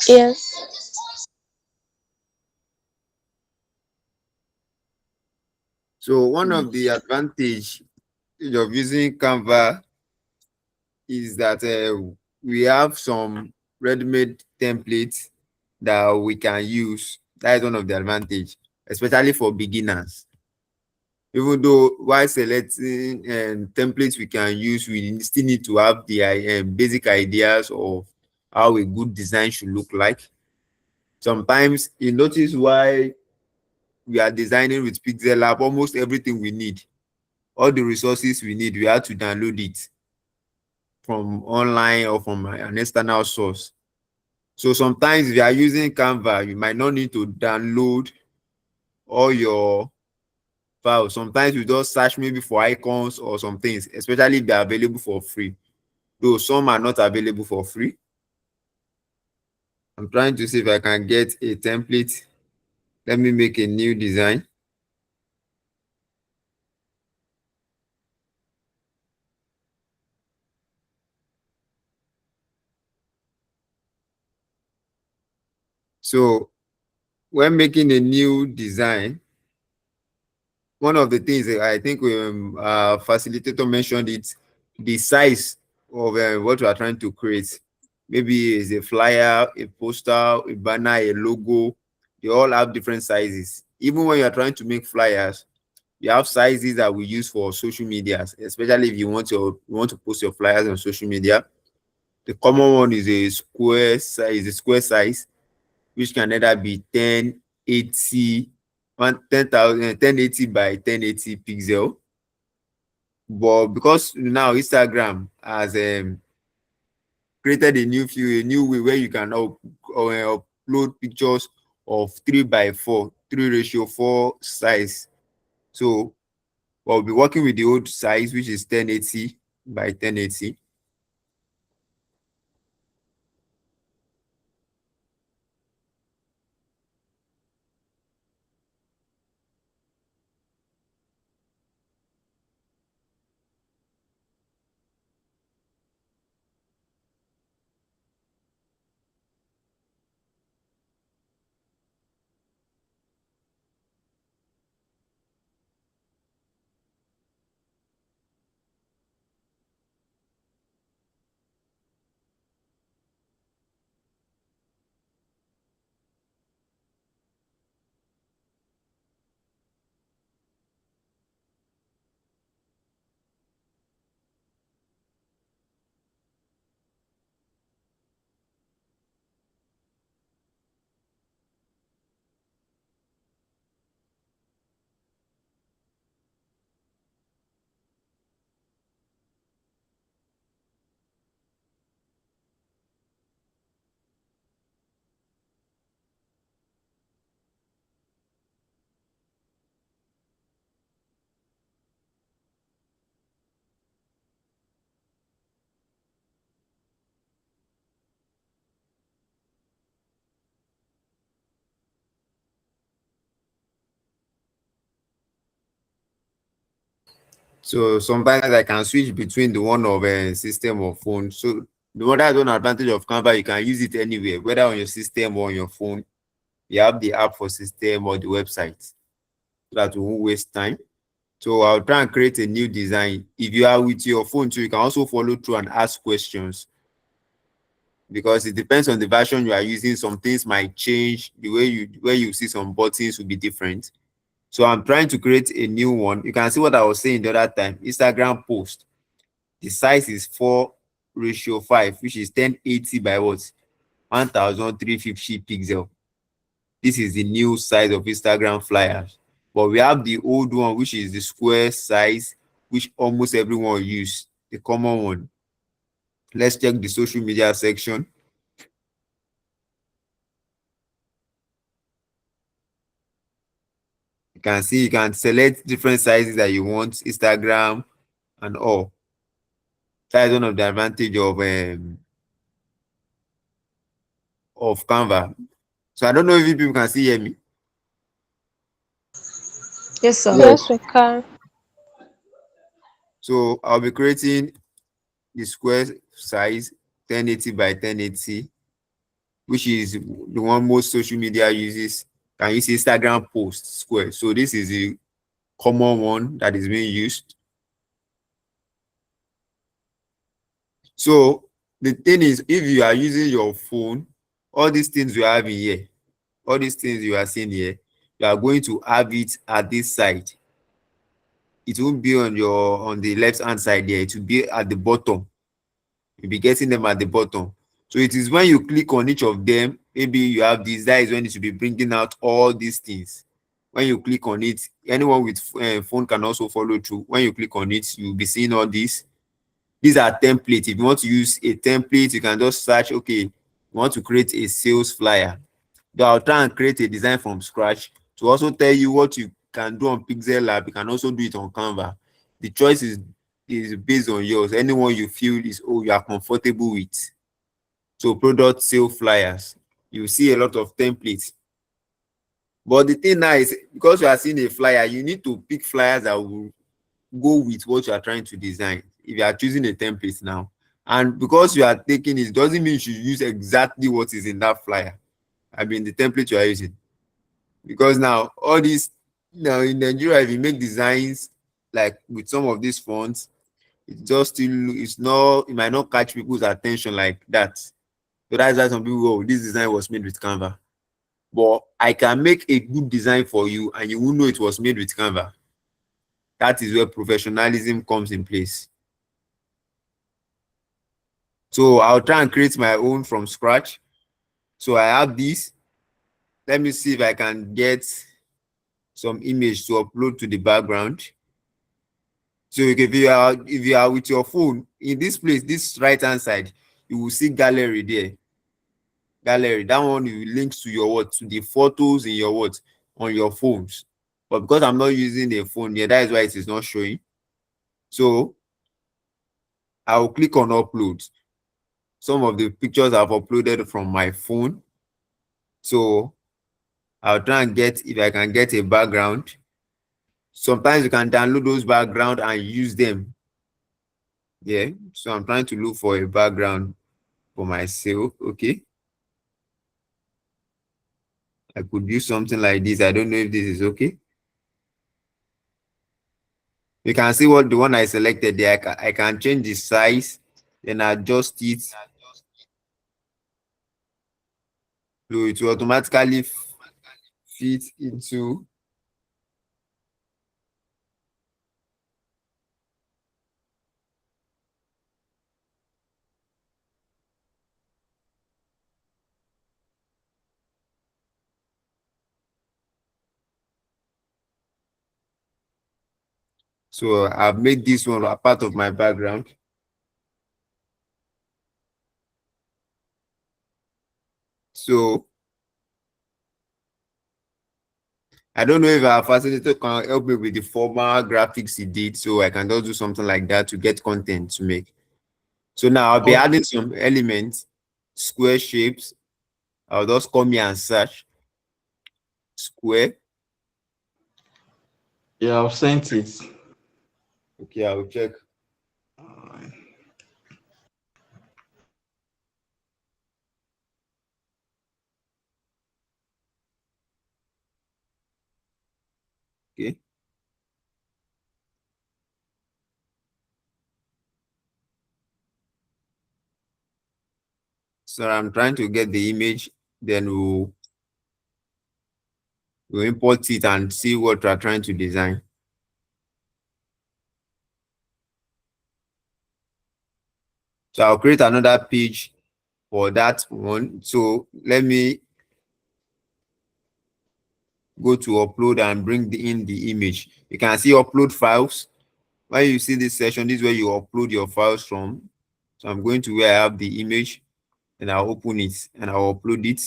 Yes. So one of the advantage of using Canva is that we have some ready-made templates that we can use. That is one of the advantage, especially for beginners. Even though while selecting templates we can use, we still need to have the basic ideas of how a good design should look like. Sometimes you notice why we are designing with Pixel Lab, almost everything we need, all the resources we need, we have to download it from online or from an external source. So sometimes if you are using Canva, you might not need to download all your files. Sometimes you just search maybe for icons or some things, especially if they are available for free. Though some are not available for free. I'm trying to see if I can get a template. Let me make a new design. So when making a new design, one of the things that I think facilitator mentioned it, the size of what we are trying to create. Maybe it's a flyer, a poster, a banner, a logo. They all have different sizes. Even when you are trying to make flyers, you have sizes that we use for social media, especially if you want to post your flyers on social media. The common one is a square size, which can either be 1080, 1080 by 1080 pixel. But because now Instagram has created a new way where you can upload pictures of 3 by 4, 3:4 size. So we'll be working with the old size, which is 1080 by 1080. So sometimes I can switch between the one of a system or phone. So that's one advantage of Canva. You can use it anywhere, whether on your system or on your phone. You have the app for system or the website, so that we won't waste time. So I'll try and create a new design. If you are with your phone too, you can also follow through and ask questions, because it depends on the version you are using. Some things might change. The way you see some buttons will be different. So I'm trying to create a new one. You can see what I was saying the other time. Instagram post. The size is 4:5, which is 1080 by what? 1350 pixel. This is the new size of Instagram flyers. But we have the old one, which is the square size, which almost everyone use, the common one. Let's check the social media section. You can see you can select different sizes that you want, Instagram and all. That is one of the advantage of Canva. So I don't know if you people can still hear me. Yes, sir. Yes. Yes, we can. So I'll be creating the square size 1080 by 1080, which is the one most social media uses. Can use Instagram post square. So this is the common one that is being used. So the thing is, if you are using your phone, all these things you have in here, all these things you are seeing here, you are going to have it at this side. It won't be on the left hand side there. It will be at the bottom. You'll be getting them at the bottom. So it is when you click on each of them, maybe you have this, that is when it should be bringing out all these things. When you click on it, anyone with phone can also follow through. When you click on it, you'll be seeing all this. These are templates. If you want to use a template, you can just search, okay, you want to create a sales flyer. Though I'll try and create a design from scratch to also tell you what you can do on Pixel Lab. You can also do it on Canva. The choice is based on yours. Anyone you feel is you are comfortable with. So product sale flyers, you see a lot of templates. But the thing now is, because you are seeing a flyer, you need to pick flyers that will go with what you are trying to design. If you are choosing a template now, and because you are taking it, doesn't mean you should use exactly what is in that flyer. I mean the template you are using. Because now all these, now in Nigeria, if you make designs like with some of these fonts, it just still, it's not, it might not catch people's attention like that. So that's why some people go, oh, this design was made with Canva. But I can make a good design for you and you will know it was made with Canva. That is where professionalism comes in place. So I'll try and create my own from scratch. So I have this. Let me see if I can get some image to upload to the background. So if you are with your phone in this place, this right hand side, you will see gallery there. Gallery, that one will link to your what, to the photos in your what, on your phones. But because I'm not using a phone here, that is why it is not showing. So I will click on upload. Some of the pictures I've uploaded from my phone. So I'll try and get, if I can get a background. Sometimes you can download those background and use them. Yeah, so I'm trying to look for a background for myself. Okay, I could use something like this. I don't know if this is okay. You can see what the one I selected there. I can change the size, then adjust it. So it will automatically fit into. So I've made this one a part of my background. So I don't know if our facilitator can help me with the formal graphics he did, so I can just do something like that to get content to make. So now I'll be Okay. adding some elements, square shapes. I'll just come here and search square. Yeah, I've sent it. Okay, I'll check. Okay. So I'm trying to get the image, then we'll import it and see what we're trying to design. So I'll create another page for that one. So let me go to upload and bring in the image. You can see upload files. When you see this section, this is where you upload your files from. So I'm going to where I have the image and I'll open it and I'll upload it.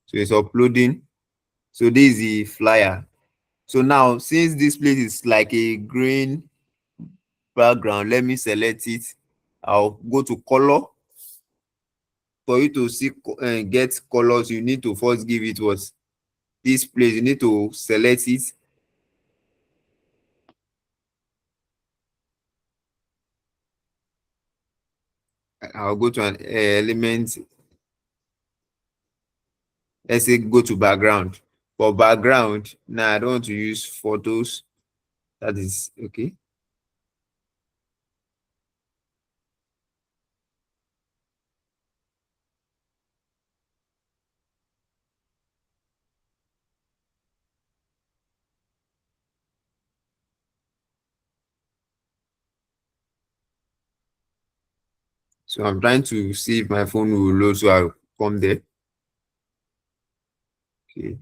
So it's uploading. So this is the flyer. So now, since this place is like a green background, let me select it. I'll go to color. For you to see get colors, you need to first give it what, this place. You need to select it. I'll go to an element. Let's say go to background. For background, now I don't want to use photos. That is okay. So I'm trying to see if my phone will load, so I'll come there. Okay.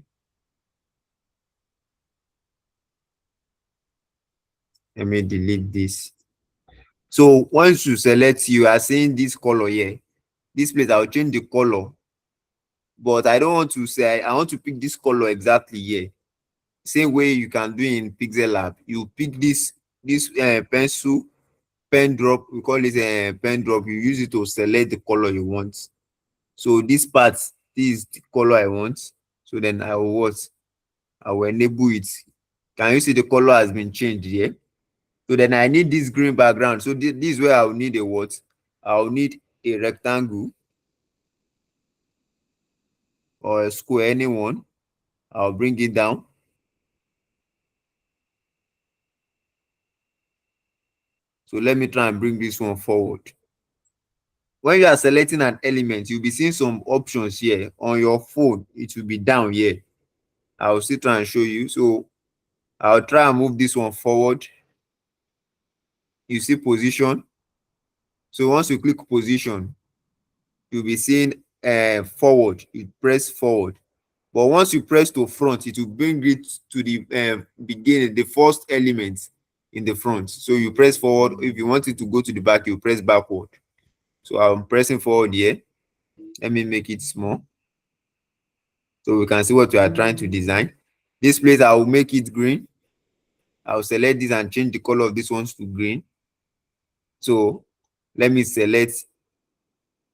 Let me delete this. So once you select, you are seeing this color here. This place, I'll change the color. But I don't want to say, I want to pick this color exactly here. Same way you can do in Pixel Lab. You pick this pencil, pen drop, we call it a pen drop. You use it to select the color you want. So this part, this is the color I want. So then I will what? I will enable it. Can you see the color has been changed here? So then I need this green background. So this is where I will need a what? I will need a rectangle. or a square, anyone. I'll bring it down. So let me try and bring this one forward. When you are selecting an element, you'll be seeing some options here. On your phone, it will be down here. I'll still try and show you. So I'll try and move this one forward. You see position. So once you click position, you'll be seeing forward. You press forward. But once you press to front, it will bring it to the beginning, the first element in the front. So you press forward. If you want it to go to the back, you press backward. So I'm pressing forward here. Let me make it small so we can see what we are trying to design. This place, I will make it green. I'll select this and change the color of this ones to green. So let me select.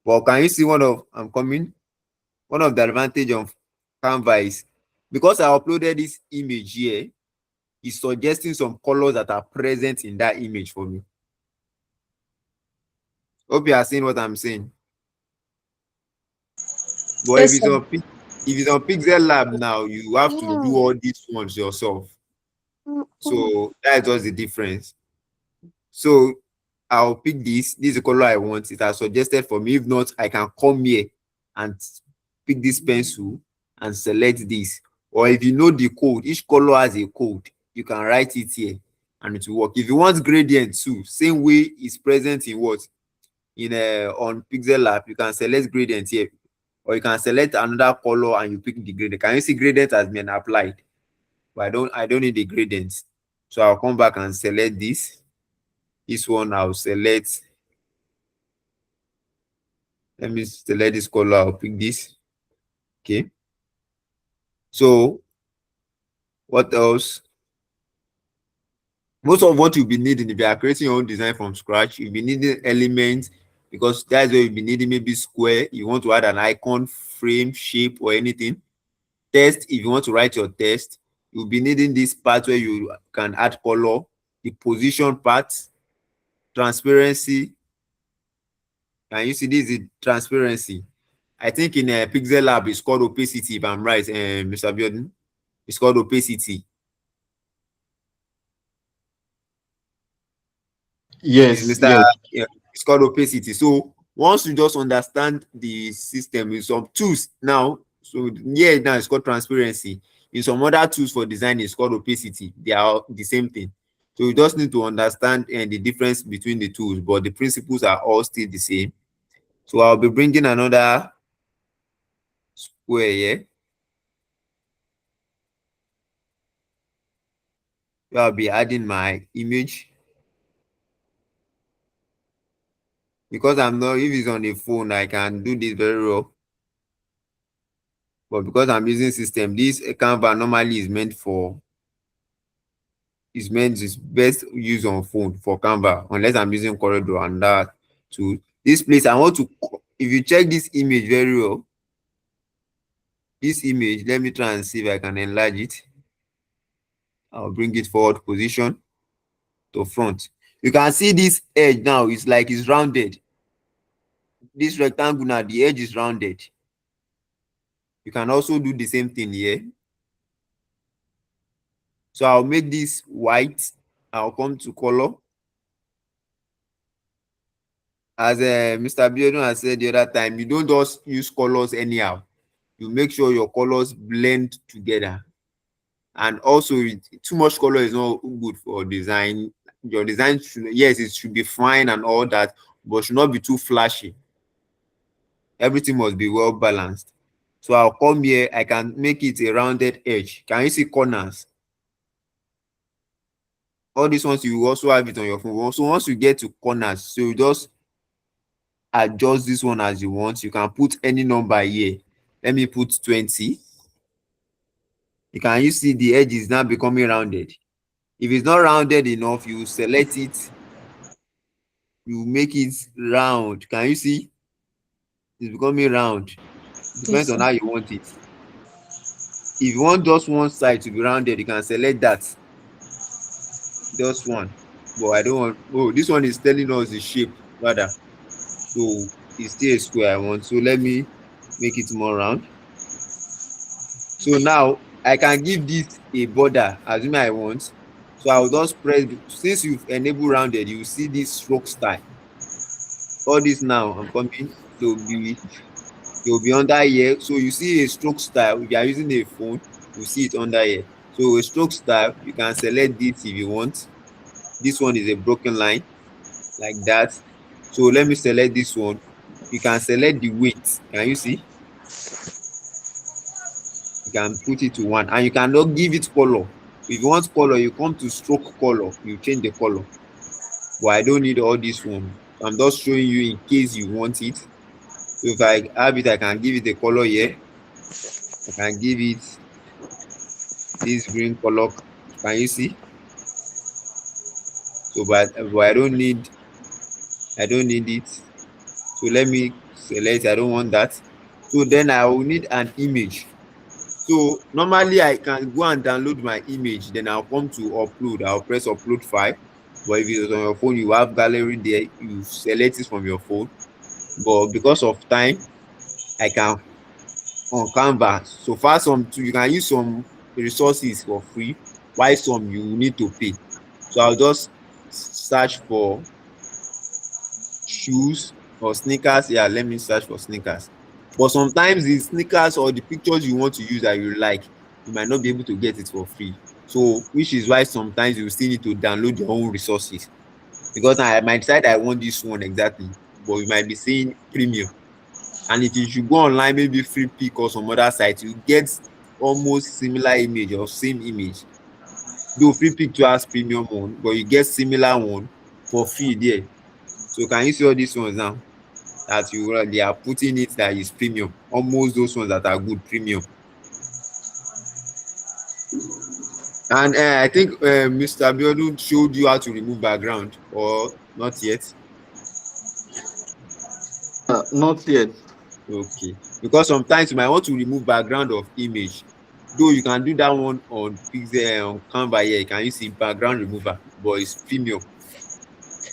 Well, can you see one of one of the advantage of Canva is because I uploaded this image here, it's suggesting some colors that are present in that image for me. Hope you are seeing what I'm saying. But Yes, sir. if it's on Pixel Lab now, you have to do all these ones yourself. So that's just the difference. So I'll pick this. This is the color I want. It has suggested for me. If not, I can come here and pick this pencil and select this. Or if you know the code, each color has a code. You can write it here and it will work. If you want gradient too, same way it's present in what? In on Pixel Lab, you can select gradient here. Or you can select another color and you pick the gradient. Can you see gradient has been applied? But I don't need the gradient. So I'll come back and select this. This one I'll select. Let me select this color. I'll pick this. Okay. So what else? Most of what you'll be needing if you are creating your own design from scratch, you'll be needing elements because that's where you'll be needing maybe square. You want to add an icon, frame, shape, or anything. Text, if you want to write your text, you'll be needing this part where you can add color, the position part, transparency. Can you see this is transparency? I think in a Pixel Lab it's called opacity, if I'm right, Mr. Biodun. It's called opacity. Is Yes, Mr. yes. Yeah, it's called opacity. So once you just understand the system with some tools now, so yeah, now it's called transparency. In some other tools for design, it's called opacity. They are the same thing. So you just need to understand the difference between the tools, but the principles are all still the same. So I'll be bringing another square here. I'll be adding my image. Because I'm not, if it's on the phone, I can do this very well. But because I'm using system, this Canva normally is best used on phone for Canva, unless I'm using Corridor and that to this place. I want to, if you check this image very well, this image, let me try and see if I can enlarge it. I'll bring it forward position to front. You can see this edge now, it's like it's rounded. This rectangle now, the edge is rounded. You can also do the same thing here. So I'll make this white. I'll come to color. As Mr. Biodun has said the other time, you don't just use colors anyhow. You make sure your colors blend together. And also, too much color is not good for design. Your design should, yes, it should be fine and all that, but should not be too flashy. Everything must be well balanced. So I'll come here. I can make it a rounded edge. Can you see corners? All these ones, you also have it on your phone. So once you get to corners, so you just adjust this one as you want. You can put any number here. Let me put 20. You can you see the edge is now becoming rounded. If it's not rounded enough, you select it, you make it round. Can you see? It's becoming round. Depends Yes, on sir. how you want it. If you want just one side to be rounded, you can select that. Just one. But I don't want, oh, this one is telling us the shape rather. So it's still a square I want. So let me make it more round. So now I can give this a border, assuming I want. So I will just press, since you've enabled rounded, you will see this stroke style. All this now I'm coming to be, it will be under here. So you see a stroke style. If you are using a phone, you see it under here. So a stroke style, you can select this if you want. This one is a broken line like that. So let me select this one. You can select the weight. Can you see? You can put it to 1, and you cannot give it color. If you want color, you come to stroke color, you change the color. But I don't need all this one. I'm just showing you in case you want it. So if I have it, I can give it a color here. I can give it this green color. Can you see? So but I don't need it. So let me select, I don't want that. So then I will need an image. So normally I can go and download my image, then I'll come to upload. I'll press upload file. But if it's on your phone, you have gallery there, you select it from your phone. But because of time, I can on Canva. So far, you can use some resources for free, while some you need to pay. So I'll just search for shoes or sneakers. Yeah, let me search for sneakers. But sometimes the sneakers or the pictures you want to use that you like, you might not be able to get it for free. So which is why sometimes you still need to download your own resources. Because I might decide I want this one exactly, but you might be saying premium. And if you should go online, maybe free pick or some other site, you get almost similar image or same image. Though free pick to has premium one, but you get similar one for free there. So can you see all these ones now? That they are putting it that is premium. Almost those ones that are good premium. And I think Mr. Abiodun showed you how to remove background, or not yet? Not yet. Okay. Because sometimes you might want to remove background of image. Though you can do that one on Pixel on Canva here, you can use the background remover, but it's premium.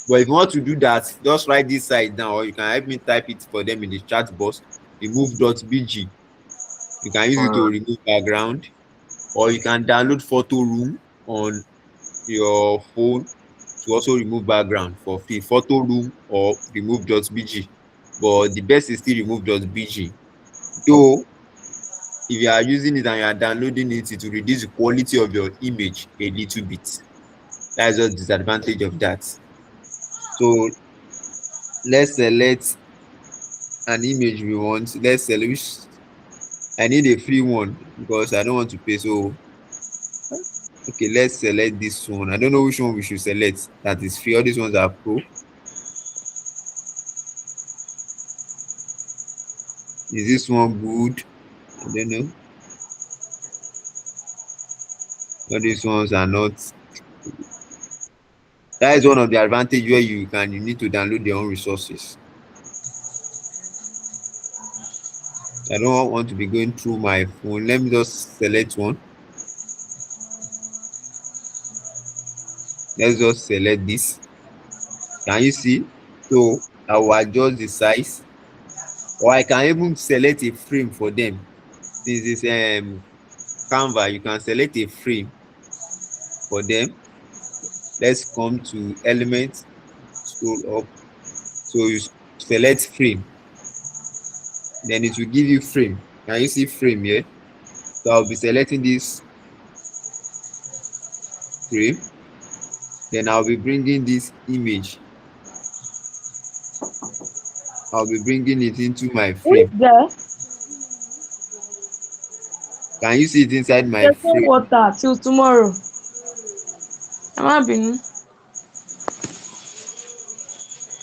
But if you want to do that, just write this side down, or you can help me type it for them in the chat box. Remove.bg. You can use it to remove background, or you can download photo room on your phone to also remove background for free. Photo room or remove.bg. But the best is still remove.bg. Though if you are using it and you are downloading it, it will reduce the quality of your image a little bit. That is just disadvantage of that. So let's select an image we want. Let's select which, I need a free one because I don't want to pay. So okay, let's select this one. I don't know which one we should select that is free. All these ones are pro. Is this one good? I don't know. All these ones are not. That is one of the advantage where you need to download your own resources. I don't want to be going through my phone. Let me just select one. Let's just select this. Can you see? So I will adjust the size, or I can even select a frame for them. Since it's Canva, you can select a frame for them. Let's come to elements, scroll up. So you select frame, then it will give you frame. Can you see frame here? So I'll be selecting this frame, then I'll be bringing this image. I'll be bringing it into my Who is frame. there? Can you see it inside my Getting frame? water till tomorrow. Am I being?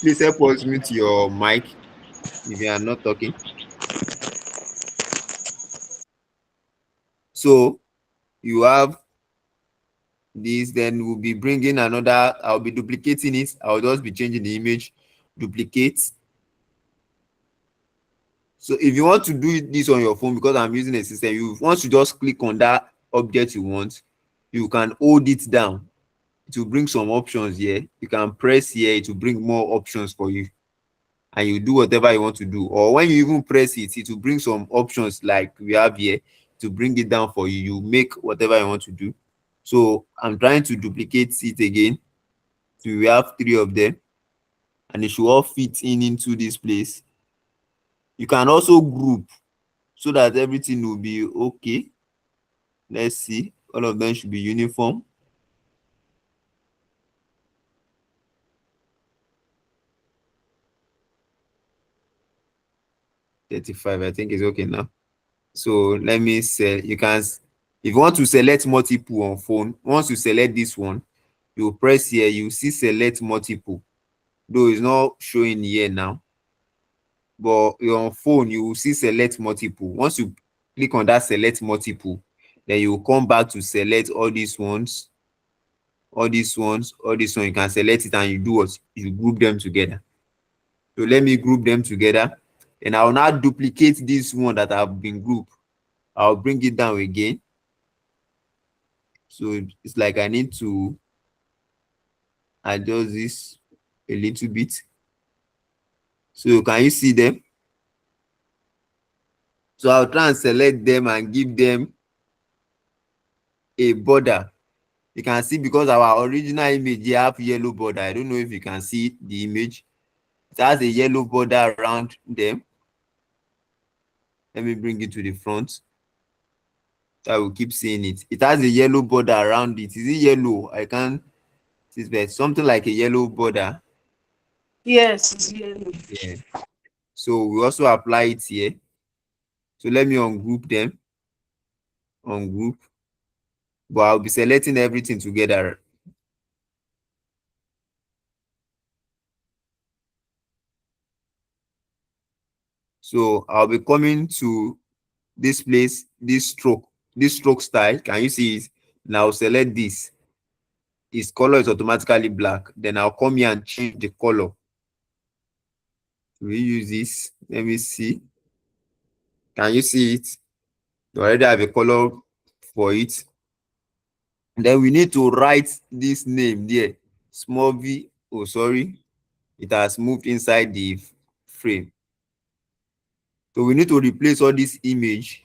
Please help us mute your mic if you are not talking. So you have this, then we'll be bringing another. I'll be duplicating it. I'll just be changing the image, duplicate. So if you want to do this on your phone, because I'm using a system, you once you just click on that object you want, you can hold it down. It will bring some options here. You can press here, it will bring more options for you, and you do whatever you want to do. Or when you even press it, it will bring some options like we have here. It to bring it down for you. You make whatever you want to do. So I'm trying to duplicate it again. So we have 3 of them, and it should all fit in into this place. You can also group so that everything will be okay. Let's see, all of them should be uniform. $35, I think, is okay now. So let me say, you can, if you want to select multiple on phone, once you select this one, you press here, you see select multiple, though it's not showing here now, but on phone you will see select multiple. Once you click on that select multiple, then you will come back to select all these ones, all these ones, all this one. You can select it and you do what? You group them together. So let me group them together, and I will now duplicate this one that have been grouped. I'll bring it down again. So it's like I need to adjust this a little bit. So can you see them? So I'll try and select them and give them a border. You can see, because our original image here have yellow border. I don't know if you can see the image. It has a yellow border around them. Let me bring it to the front. I will keep seeing it. It has a yellow border around it. Is it yellow? I can't. It's something like a yellow border. Yes, it's yellow. Yeah. So we also apply it here. So let me ungroup them. Ungroup. But I'll be selecting everything together. So I'll be coming to this place, this stroke style. Can you see it? Now select this. Its color is automatically black. Then I'll come here and change the color. We use this. Let me see. Can you see it? You already have a color for it. Then we need to write this name there. Small v. Oh, sorry. It has moved inside the frame. So we need to replace all this image.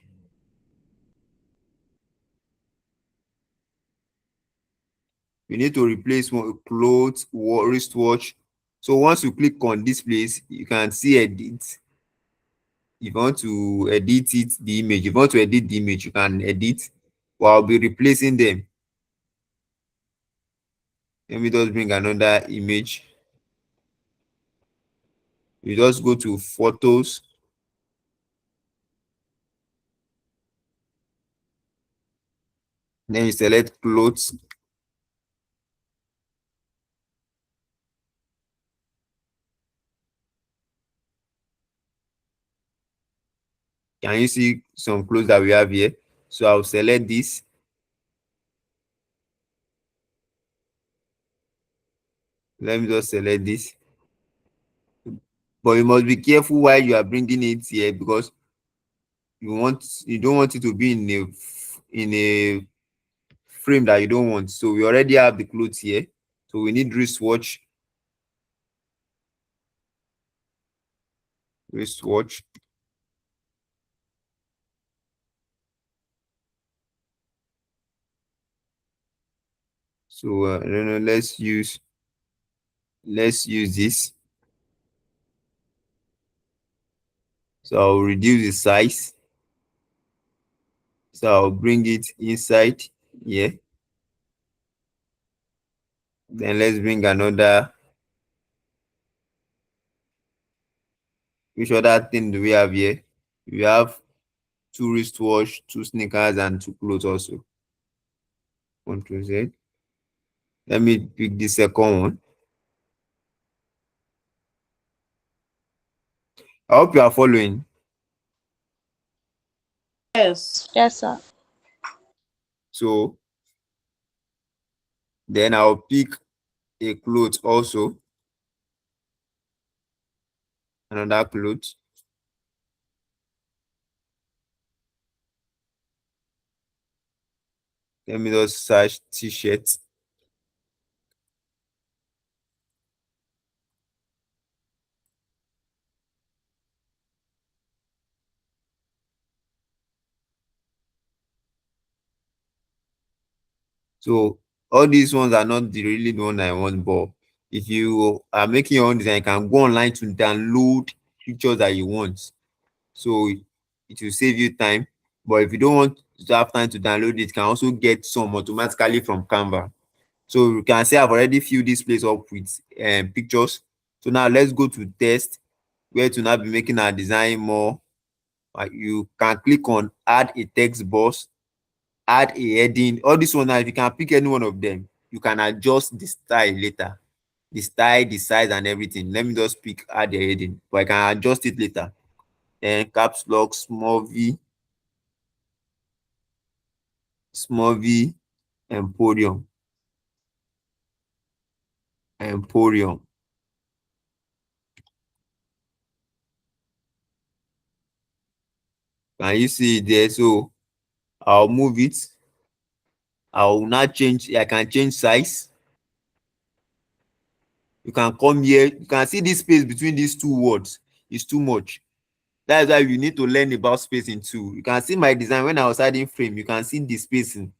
We need to replace one clothes, wristwatch. So once you click on this place, you can see edit. If you want to edit it, the image, if you want to edit the image, you can edit. Well, I'll be replacing them. Let me just bring another image. You just go to photos. Then you select clothes. Can you see some clothes that we have here? So I'll select this. Let me just select this. But you must be careful while you are bringing it here, because you don't want it to be in a frame that you don't want. So we already have the clothes here. So we need wristwatch. Wristwatch. So I don't know, let's use this. So I'll reduce the size. So I'll bring it inside here. Then let's bring another. Which other thing do we have here? We have 2 wristwatch, 2 sneakers, and 2 clothes also. Control Z. Let me pick the second one. I hope you are following. Yes. Yes, sir. So then I'll pick a cloth also. Another cloth. Let me just search t-shirt. So all these ones are not really the one I want, but if you are making your own design, you can go online to download pictures that you want. So it will save you time. But if you don't want to have time to download it, you can also get some automatically from Canva. So you can say I've already filled this place up with pictures. So now let's go to test, where to now be making our design more. You can click on add a text box, add a heading. All this one now, if you can pick any one of them, you can adjust the style later. The style, the size, and everything. Let me just pick add a heading, but I can adjust it later. Then caps lock, small v, emporium, emporium. Can you see it there? So I'll move it. I'll now change. I can change size. You can come here. You can see this space between these two words is too much. That's why you need to learn about spacing too. You can see my design when I was adding frame. You can see the spacing,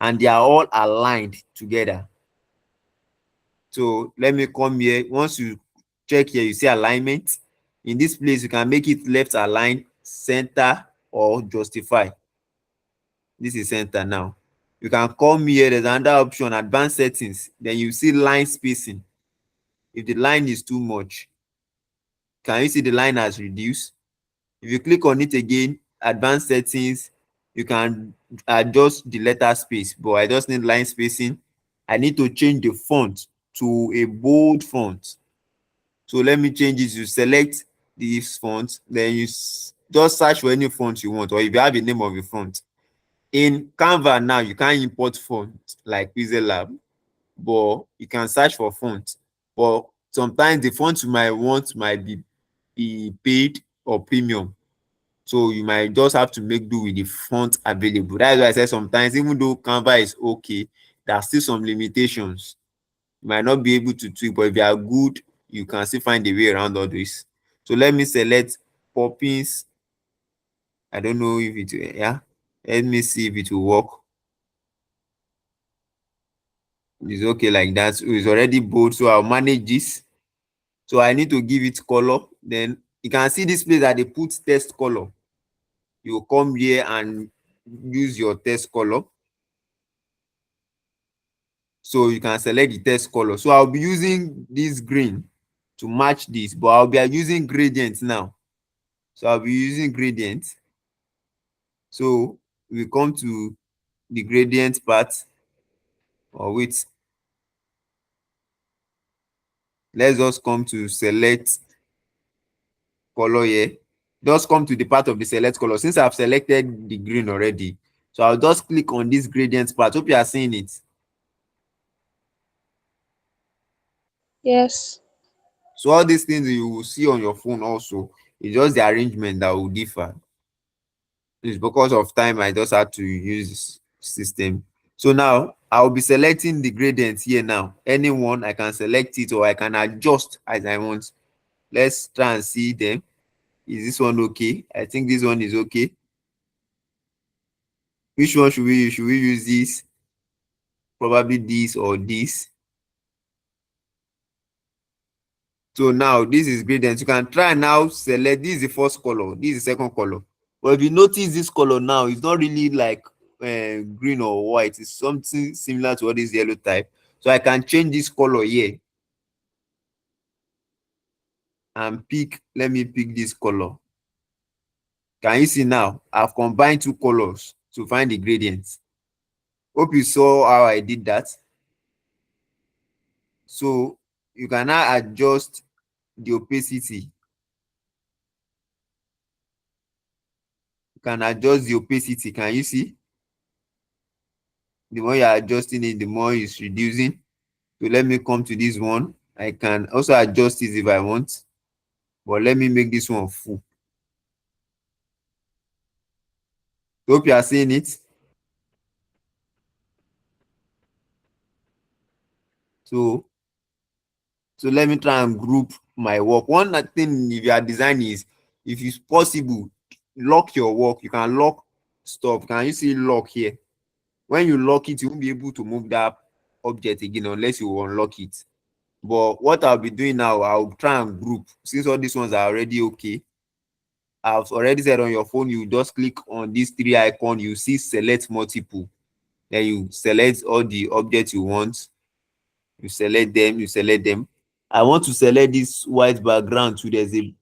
and they are all aligned together. So let me come here. Once you check here, you see alignment. In this place, you can make it left align, center, or justify. This is center now. You can come here. There's another option, advanced settings. Then you see line spacing. If the line is too much, can you see the line has reduced? If you click on it again, advanced settings, you can adjust the letter space, but I just need line spacing. I need to change the font to a bold font. So let me change it. You select this font, then you just search for any font you want, or if you have a name of a font. In Canva now, you can't import font like Pixel Lab, but you can search for font. But sometimes the font you might want might be paid or premium. So you might just have to make do with the font available. That's why I said sometimes, even though Canva is okay, there are still some limitations. You might not be able to tweak, but if you are good, you can still find a way around all this. So let me select Poppins. I don't know if it will, yeah. Let me see if it will work. It's okay like that. So it's already bold, so I'll manage this. So I need to give it color. Then you can see this place that they put text color. You come here and use your text color. So you can select the text color. So I'll be using this green to match this, but I'll be using gradient now. So I'll be using gradient. So we come to the gradient part. Or wait, let's just come to select color here. Just come to the part of the select color. Since I've selected the green already, so I'll just click on this gradient part. Hope you are seeing it. Yes. So all these things you will see on your phone also, it's just the arrangement that will differ. It's because of time I just had to use this system. So now I'll be selecting the gradients here now. Anyone, I can select it or I can adjust as I want. Let's try and see them. Is this one okay? I think this one is okay. Which one should we use? Should we use this? Probably this or this. So now this is gradient. You can try now select. This is the first color. This is the second color. But if you notice this color now, it's not really like green or white. It's something similar to all this yellow type. So I can change this color here and pick. Let me pick this color. Can you see now? I've combined two colors to find the gradients. Hope you saw how I did that. So you can now adjust the opacity. You can adjust the opacity. Can you see? The more you're adjusting it, the more it's reducing. So let me come to this one. I can also adjust this if I want, but let me make this one full. Hope you are seeing it. So let me try and group my work. One thing if you are designing is, if it's possible, lock your work. You can lock stuff. Can you see lock here? When you lock it, you won't be able to move that object again unless you unlock it. But what I'll be doing now, I'll try and group. Since all these ones are already okay, I've already said on your phone, you just click on these three icons, you see select multiple. Then you select all the objects you want. You select them, you select them. I want to select this white background too. There's a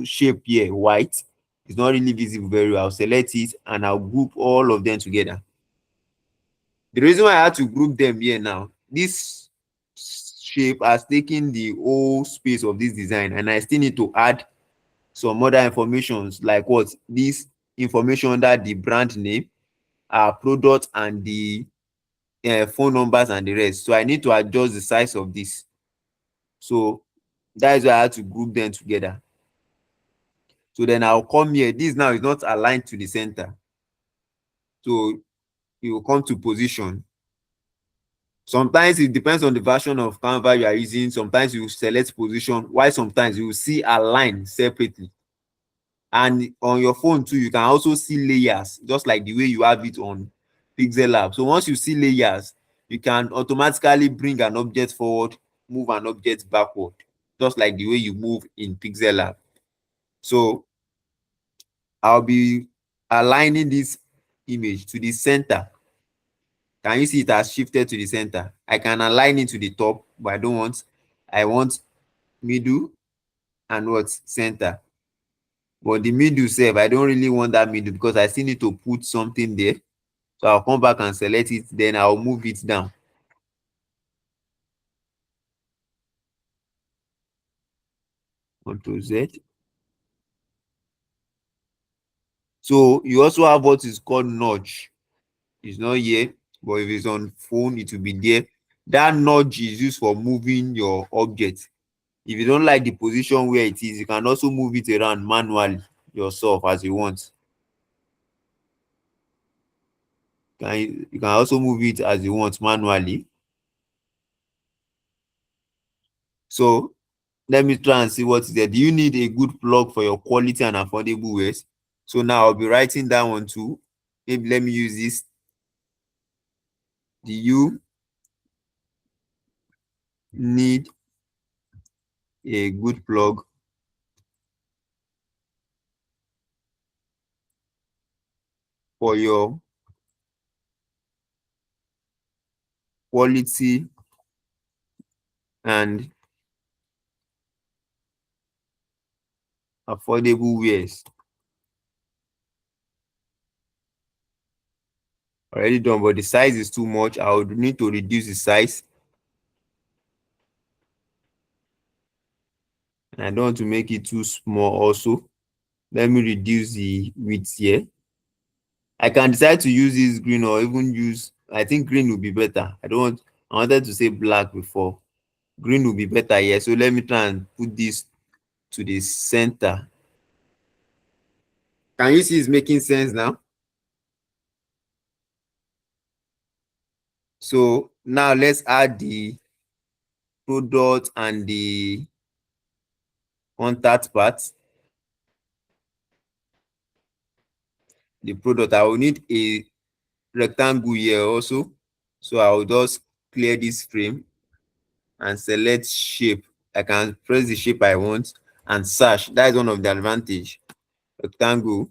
shape here, white. It's not really visible very well. I'll select it and I'll group all of them together. The reason why I had to group them here now, this shape has taken the whole space of this design, and I still need to add some other informations like what this information under the brand name, our product, and the phone numbers and the rest. So I need to adjust the size of this. So that is why I had to group them together. So then I'll come here. This now is not aligned to the center. So you will come to position. Sometimes it depends on the version of Canva you are using. Sometimes you select position, while sometimes you will see align separately. And on your phone too, you can also see layers, just like the way you have it on Pixel Lab. So once you see layers, you can automatically bring an object forward, move an object backward, just like the way you move in Pixel Lab. So I'll be aligning this image to the center. Can you see it has shifted to the center? I can align it to the top, but I don't want. I want middle and what? Center. But the middle self, I don't really want that middle because I still need to put something there. So I'll come back and select it, then I'll move it down. Control Z. So you also have what is called nudge. It's not here, but if it's on phone, it will be there. That nudge is used for moving your object. If you don't like the position where it is, you can also move it around manually yourself as you want. You can also move it as you want manually. So let me try and see what is there. Do you need a good plug for your quality and affordable wares? So now I'll be writing that one too. Maybe let me use this. Do you need a good plug for your quality and affordable wares? Already done, but the size is too much. I would need to reduce the size. And I don't want to make it too small also. Let me reduce the width here. I can decide to use this green or even use, I think green will be better. I wanted to say black before. Green will be better here. So let me try and put this to the center. Can you see it's making sense now? So now let's add the product and the contact part. The product, I will need a rectangle here also. So I will just clear this frame and select shape. I can press the shape I want and search. That is one of the advantage. Rectangle.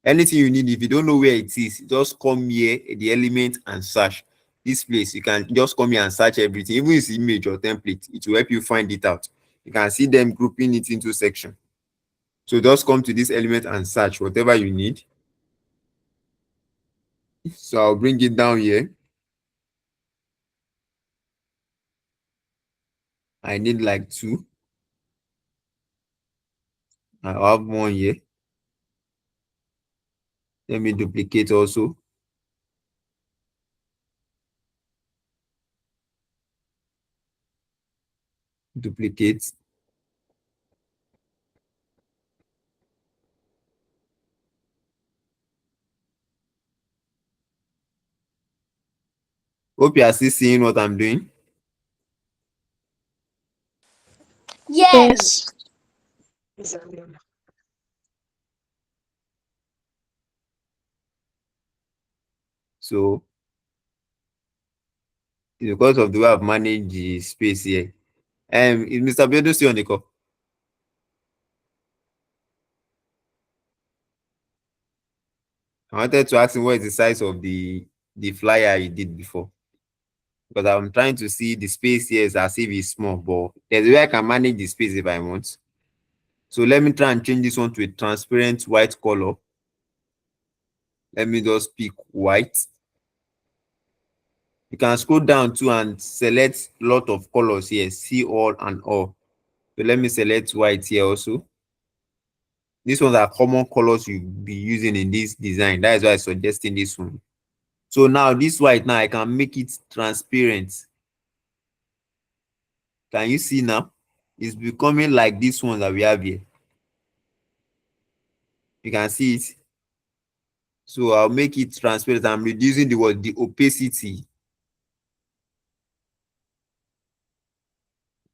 Anything you need, if you don't know where it is, just come here, the element, and search. This place, you can just come here and search everything, even if it's image or template, it will help you find it out. You can see them grouping it into section. So just come to this element and search whatever you need. So I'll bring it down here. I need like two. I'll have one here. Let me duplicate also. Duplicate. Hope you are still seeing what I'm doing. Yes. Yes. 。 . So it's because of the way I've managed the space here. Is Mr. Biodo still on the call? I wanted to ask him what is the size of the flyer he did before. Because I'm trying to see the space here is as if it's small, but there's a way I can manage the space if I want. So let me try and change this one to a transparent white color. Let me just pick white. You can scroll down too and select a lot of colors here, see all and all. So let me select white here also. These ones are common colors you'll be using in this design. That is why I'm suggesting this one. So now this white now I can make it transparent. Can you see now? It's becoming like this one that we have here. You can see it. So I'll make it transparent. I'm reducing the opacity. You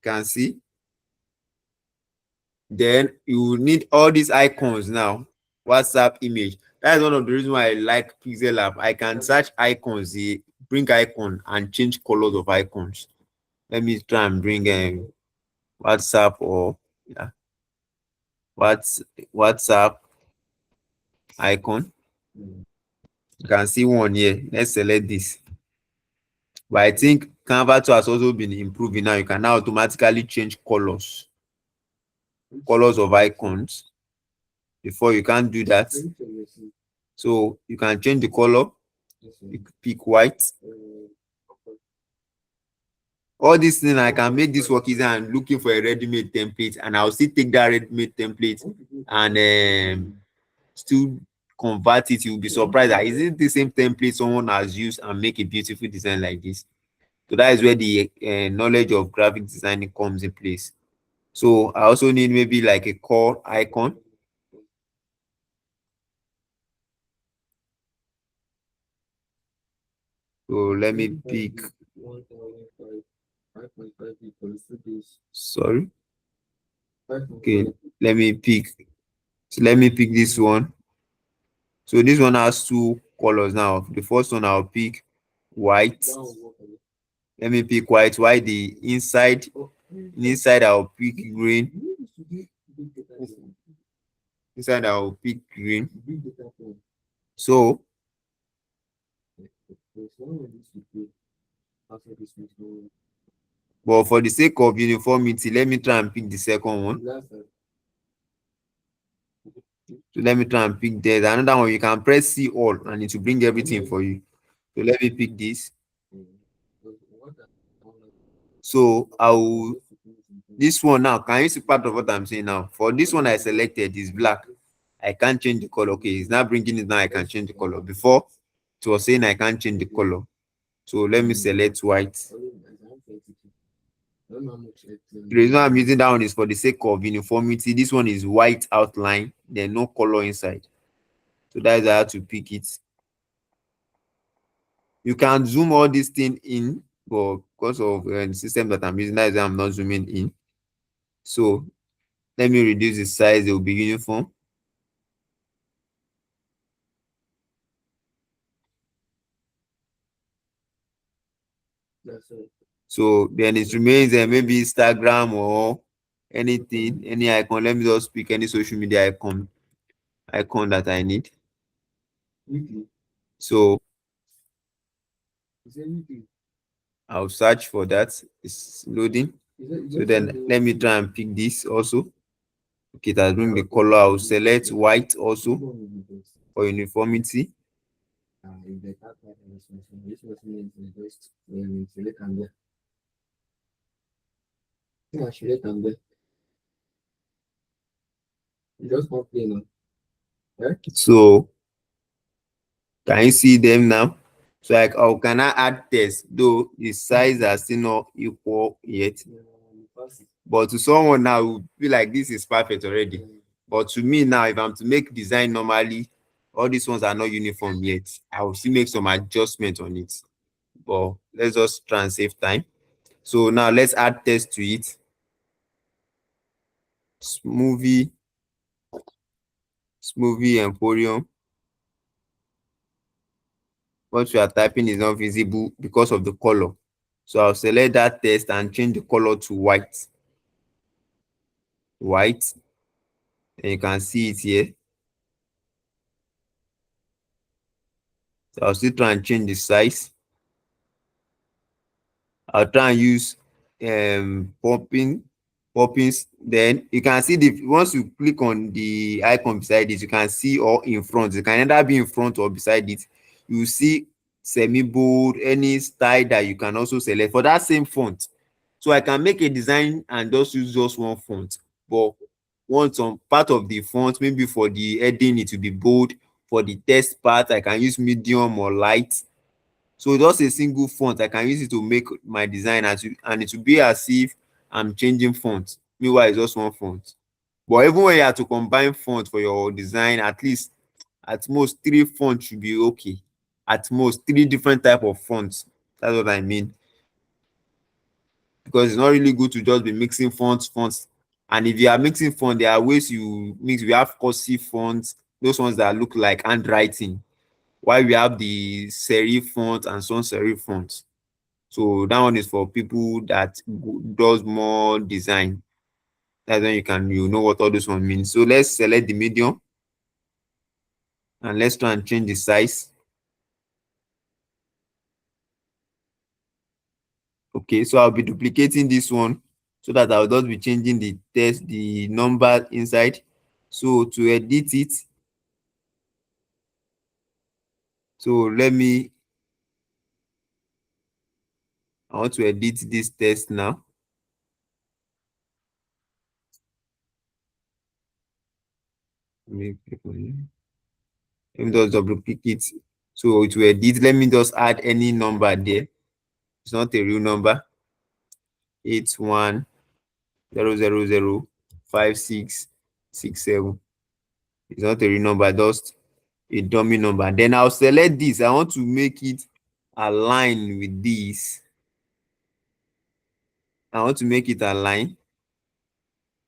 can see. Then you will need all these icons now. WhatsApp image. That is one of the reasons why I like Pixel Lab. I can search icons, bring icon and change colors of icons. Let me try and bring WhatsApp or yeah, WhatsApp icon. You can see one here. Let's select this. But I think Canva 2 has also been improving now. You can now automatically change colors of icons. Before you can't do that. So you can change the color. You pick white. All these things I can make this work easy and looking for a ready-made template, and I'll still take that ready-made template and still convert it. You'll be surprised that is it the same template someone has used and make a beautiful design like this. So that is where the knowledge of graphic designing comes in place. So I also need maybe like a core icon. So let me pick. Sorry. Okay, let me pick. So let me pick this one. So this one has two colors now. The first one I'll pick white. Let me pick white. Why the inside? Inside I'll pick green. Inside I'll pick green. So but for the sake of uniformity, let me try and pick the second one. So let me try and pick there's another one. You can press C all and it will bring everything for you. So let me pick this. So I'll this one now. Can you see part of what I'm saying now? For this one I selected is black. I can't change the color. Okay, it's not bringing it now. I can change the color. Before it was saying I can't change the color. So let me select white. The reason I'm using that one is for the sake of uniformity. This one is white outline, there's no color inside. So that is how to pick it. You can zoom all this thing in, but because of the system that I'm using, that is why I'm not zooming in. So let me reduce the size, it will be uniform. So then it remains maybe Instagram or anything, any icon. Let me just pick any social media icon that I need. So I'll search for that. It's loading. So then let me try and pick this also. Okay, it has bring the color. I'll select white also for uniformity. So can you see them now? So like how can I add text though the size are still not equal yet? But to someone now who feel like this is perfect already. But to me now, if I'm to make design normally, all these ones are not uniform yet. I will still make some adjustment on it. But let's just try and save time. So now let's add text to it. Smoothie Emporium. what you are typing is not visible because of the color. So I'll select that text and change the color to white. White. And you can see it here. So I'll still try and change the size. I'll try and use poppings. Then you can see the once you click on the icon beside it, you can see or in front. It can either be in front or beside it. You see semi-bold, any style that you can also select for that same font. So I can make a design and just use just one font. But want some part of the font, maybe for the heading, it will be bold. For the text part, I can use medium or light. So just a single font, I can use it to make my design and it will be as if I'm changing font. Meanwhile, it's just one font. But even when you have to combine font for your design, at least at most 3 fonts should be okay. At most 3 different type of fonts. That's what I mean. Because it's not really good to just be mixing fonts. And if you are mixing font, there are ways you mix. We have cursive fonts, those ones that look like handwriting. While we have the serif font and sans serif font. So that one is for people that does more design. That's when you know what all those one means. So let's select the medium and let's try and change the size. Okay, so I'll be duplicating this one so that I'll just be changing the text, the number inside. So to edit it, so I want to edit this text now. Let me just double click it. So to edit, let me just add any number there. It's not a real number. 8100056667. It's not a real number, just a dummy number. Then I'll select this. I want to make it align with this. I want to make it align.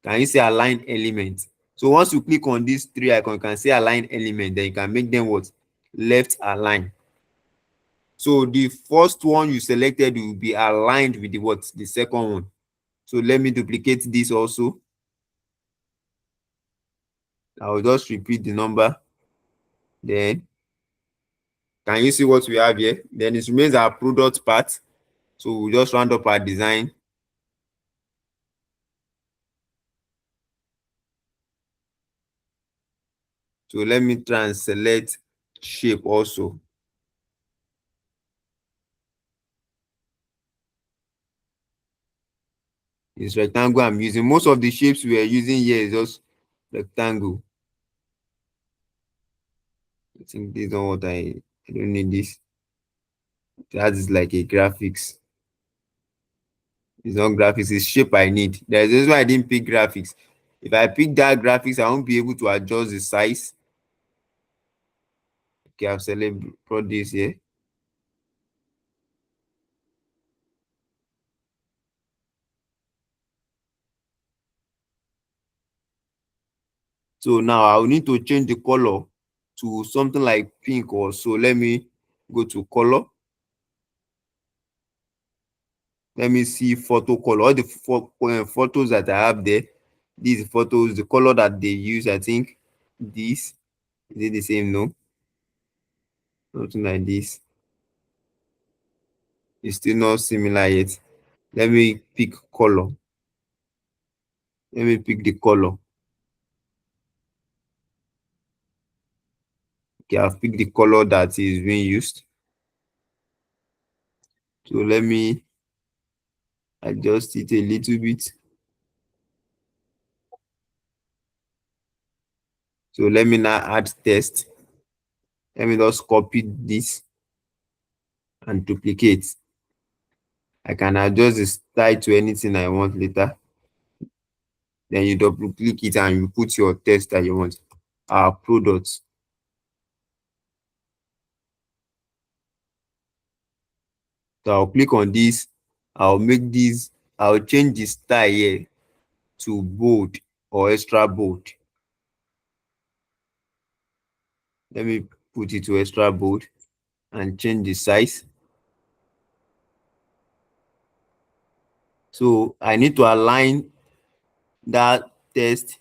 Can you see align element? So once you click on these 3 icons, you can see align element. Then you can make them what? Left align. So the first one you selected will be aligned with the second one. So let me duplicate this also. I will just repeat the number. Then can you see what we have here? Then it remains our product part. So we'll just round up our design. So let me try and select shape also. It's rectangle I'm using. Most of the shapes we are using here is just rectangle. I think this is not what I don't need this. That is like a graphics. It's not graphics, it's shape I need. There's this why I didn't pick graphics. If I pick that graphics, I won't be able to adjust the size. Okay, I've selected this here. So now I will need to change the color to something like pink or so. Let me go to color. Let me see photo color. All the photos that I have there, these photos, the color that they use, I think this is it the same? No, something like this. It's still not similar yet. Let me pick color. Let me pick the color. Okay, I've picked the color that is being used. So let me adjust it a little bit. So let me now add text. Let me just copy this and duplicate. I can adjust the style to anything I want later. Then you double click it and you put your text that you want. Our products. So I'll click on this. I'll change the style here to bold or extra bold. Let me put it to extra bold and change the size. So I need to align that text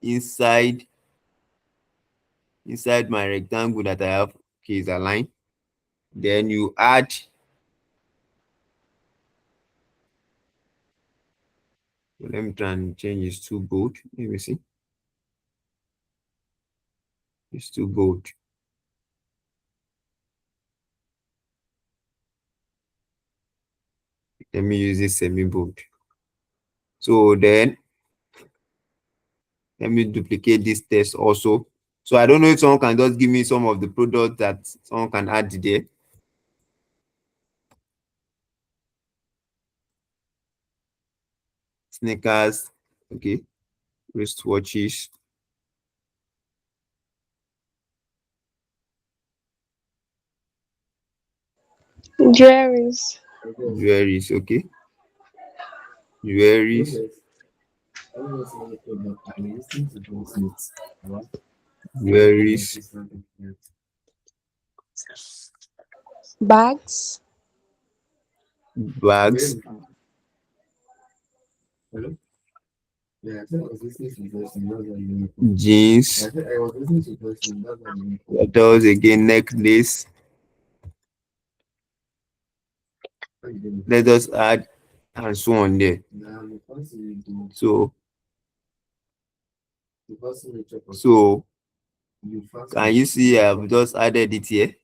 inside my rectangle that I have. Okay, is aligned. Then you add, let me try and change this to bold. Let me see. It's too bold. Let me use this semi-bold. So then let me duplicate this text also. So I don't know if someone can just give me some of the products that someone can add there. Sneakers, okay, wristwatches, Jewelries. jewelries, okay, jewelries, jewelries, Bags. bags, jeans, what else again, necklace. Let us add and so on there. So can you see I've just added it here?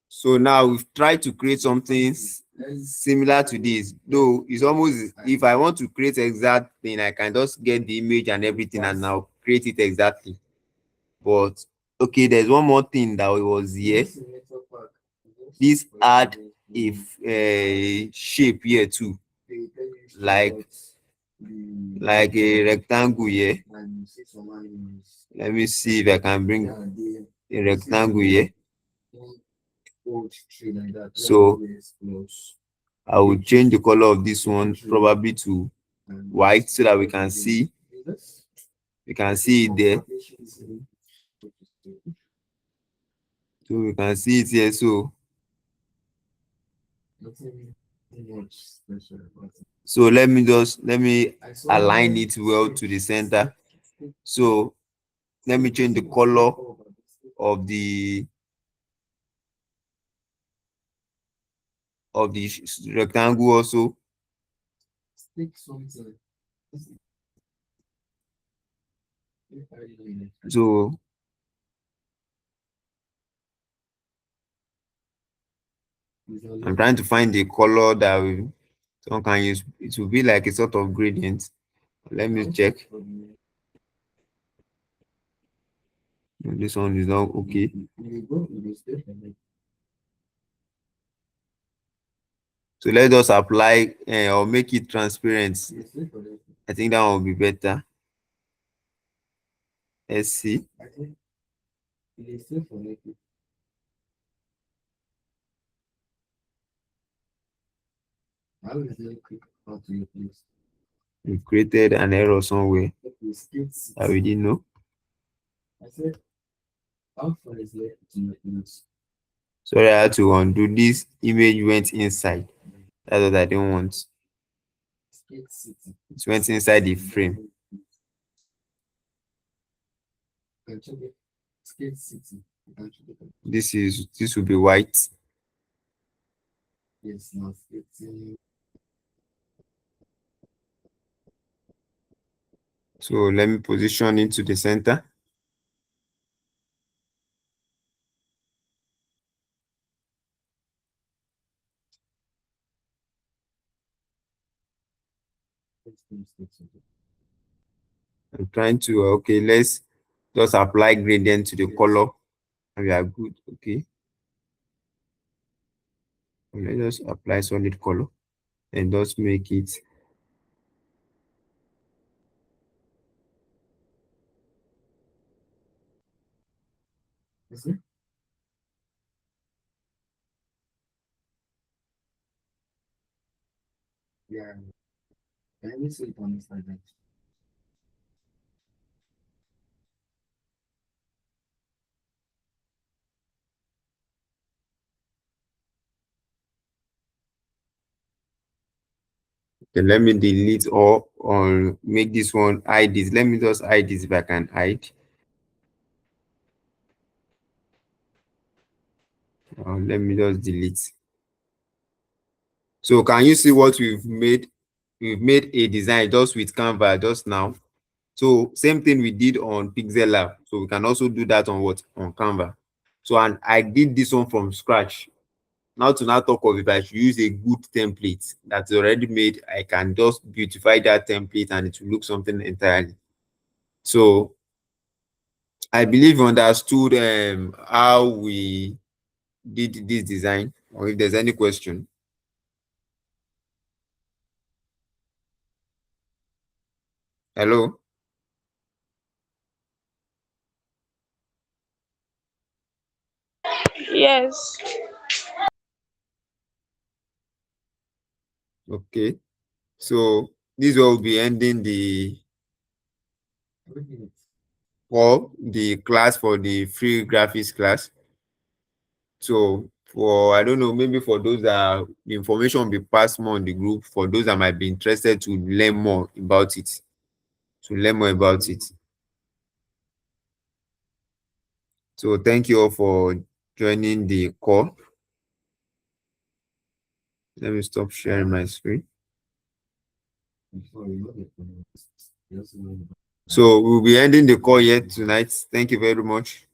So now we've tried to create something similar to this, though it's almost, if I want to create exact thing, I can just get the image and everything and now create it exactly. But okay, there's one more thing that was here. This add a shape here too, like a rectangle here. Let me see if I can bring a rectangle here. So I will change the color of this one probably to white so that we can see it there. So we can see it here. So let me align it well to the center. So let me change the color of the rectangle also. So I'm trying to find the color that someone can use. It will be like a sort of gradient. Let me check. This one is not okay. So let us apply or make it transparent. I think that one will be better. Let's see. We created an error somewhere that we didn't know. Sorry, I had to undo this. Image went inside. That's what I didn't want. It went inside the frame. This will be white. So let me position it to the center. I'm trying to, okay, let's just apply gradient to the color. And we are good, okay. Let's just apply solid color and just make it. Then let me delete or make this one hide this. Let me just hide this if I can hide. Let me just delete. So can you see what we've made? We've made a design just with Canva just now. So same thing we did on Pixel Lab. So we can also do that on what? On Canva. So and I did this one from scratch. Now to now talk of if I should use a good template that's already made, I can just beautify that template and it will look something entirely. So I believe you understood how we did this design, or if there's any question. Hello? Yes. Okay. So this will be ending the class for the free graphics class. So for I don't know, maybe for those that the information will be passed more in the group, for those that might be interested to learn more about it, to learn more about it. So thank you all for joining the call. Let me stop sharing my screen. So we'll be ending the call here tonight. Thank you very much.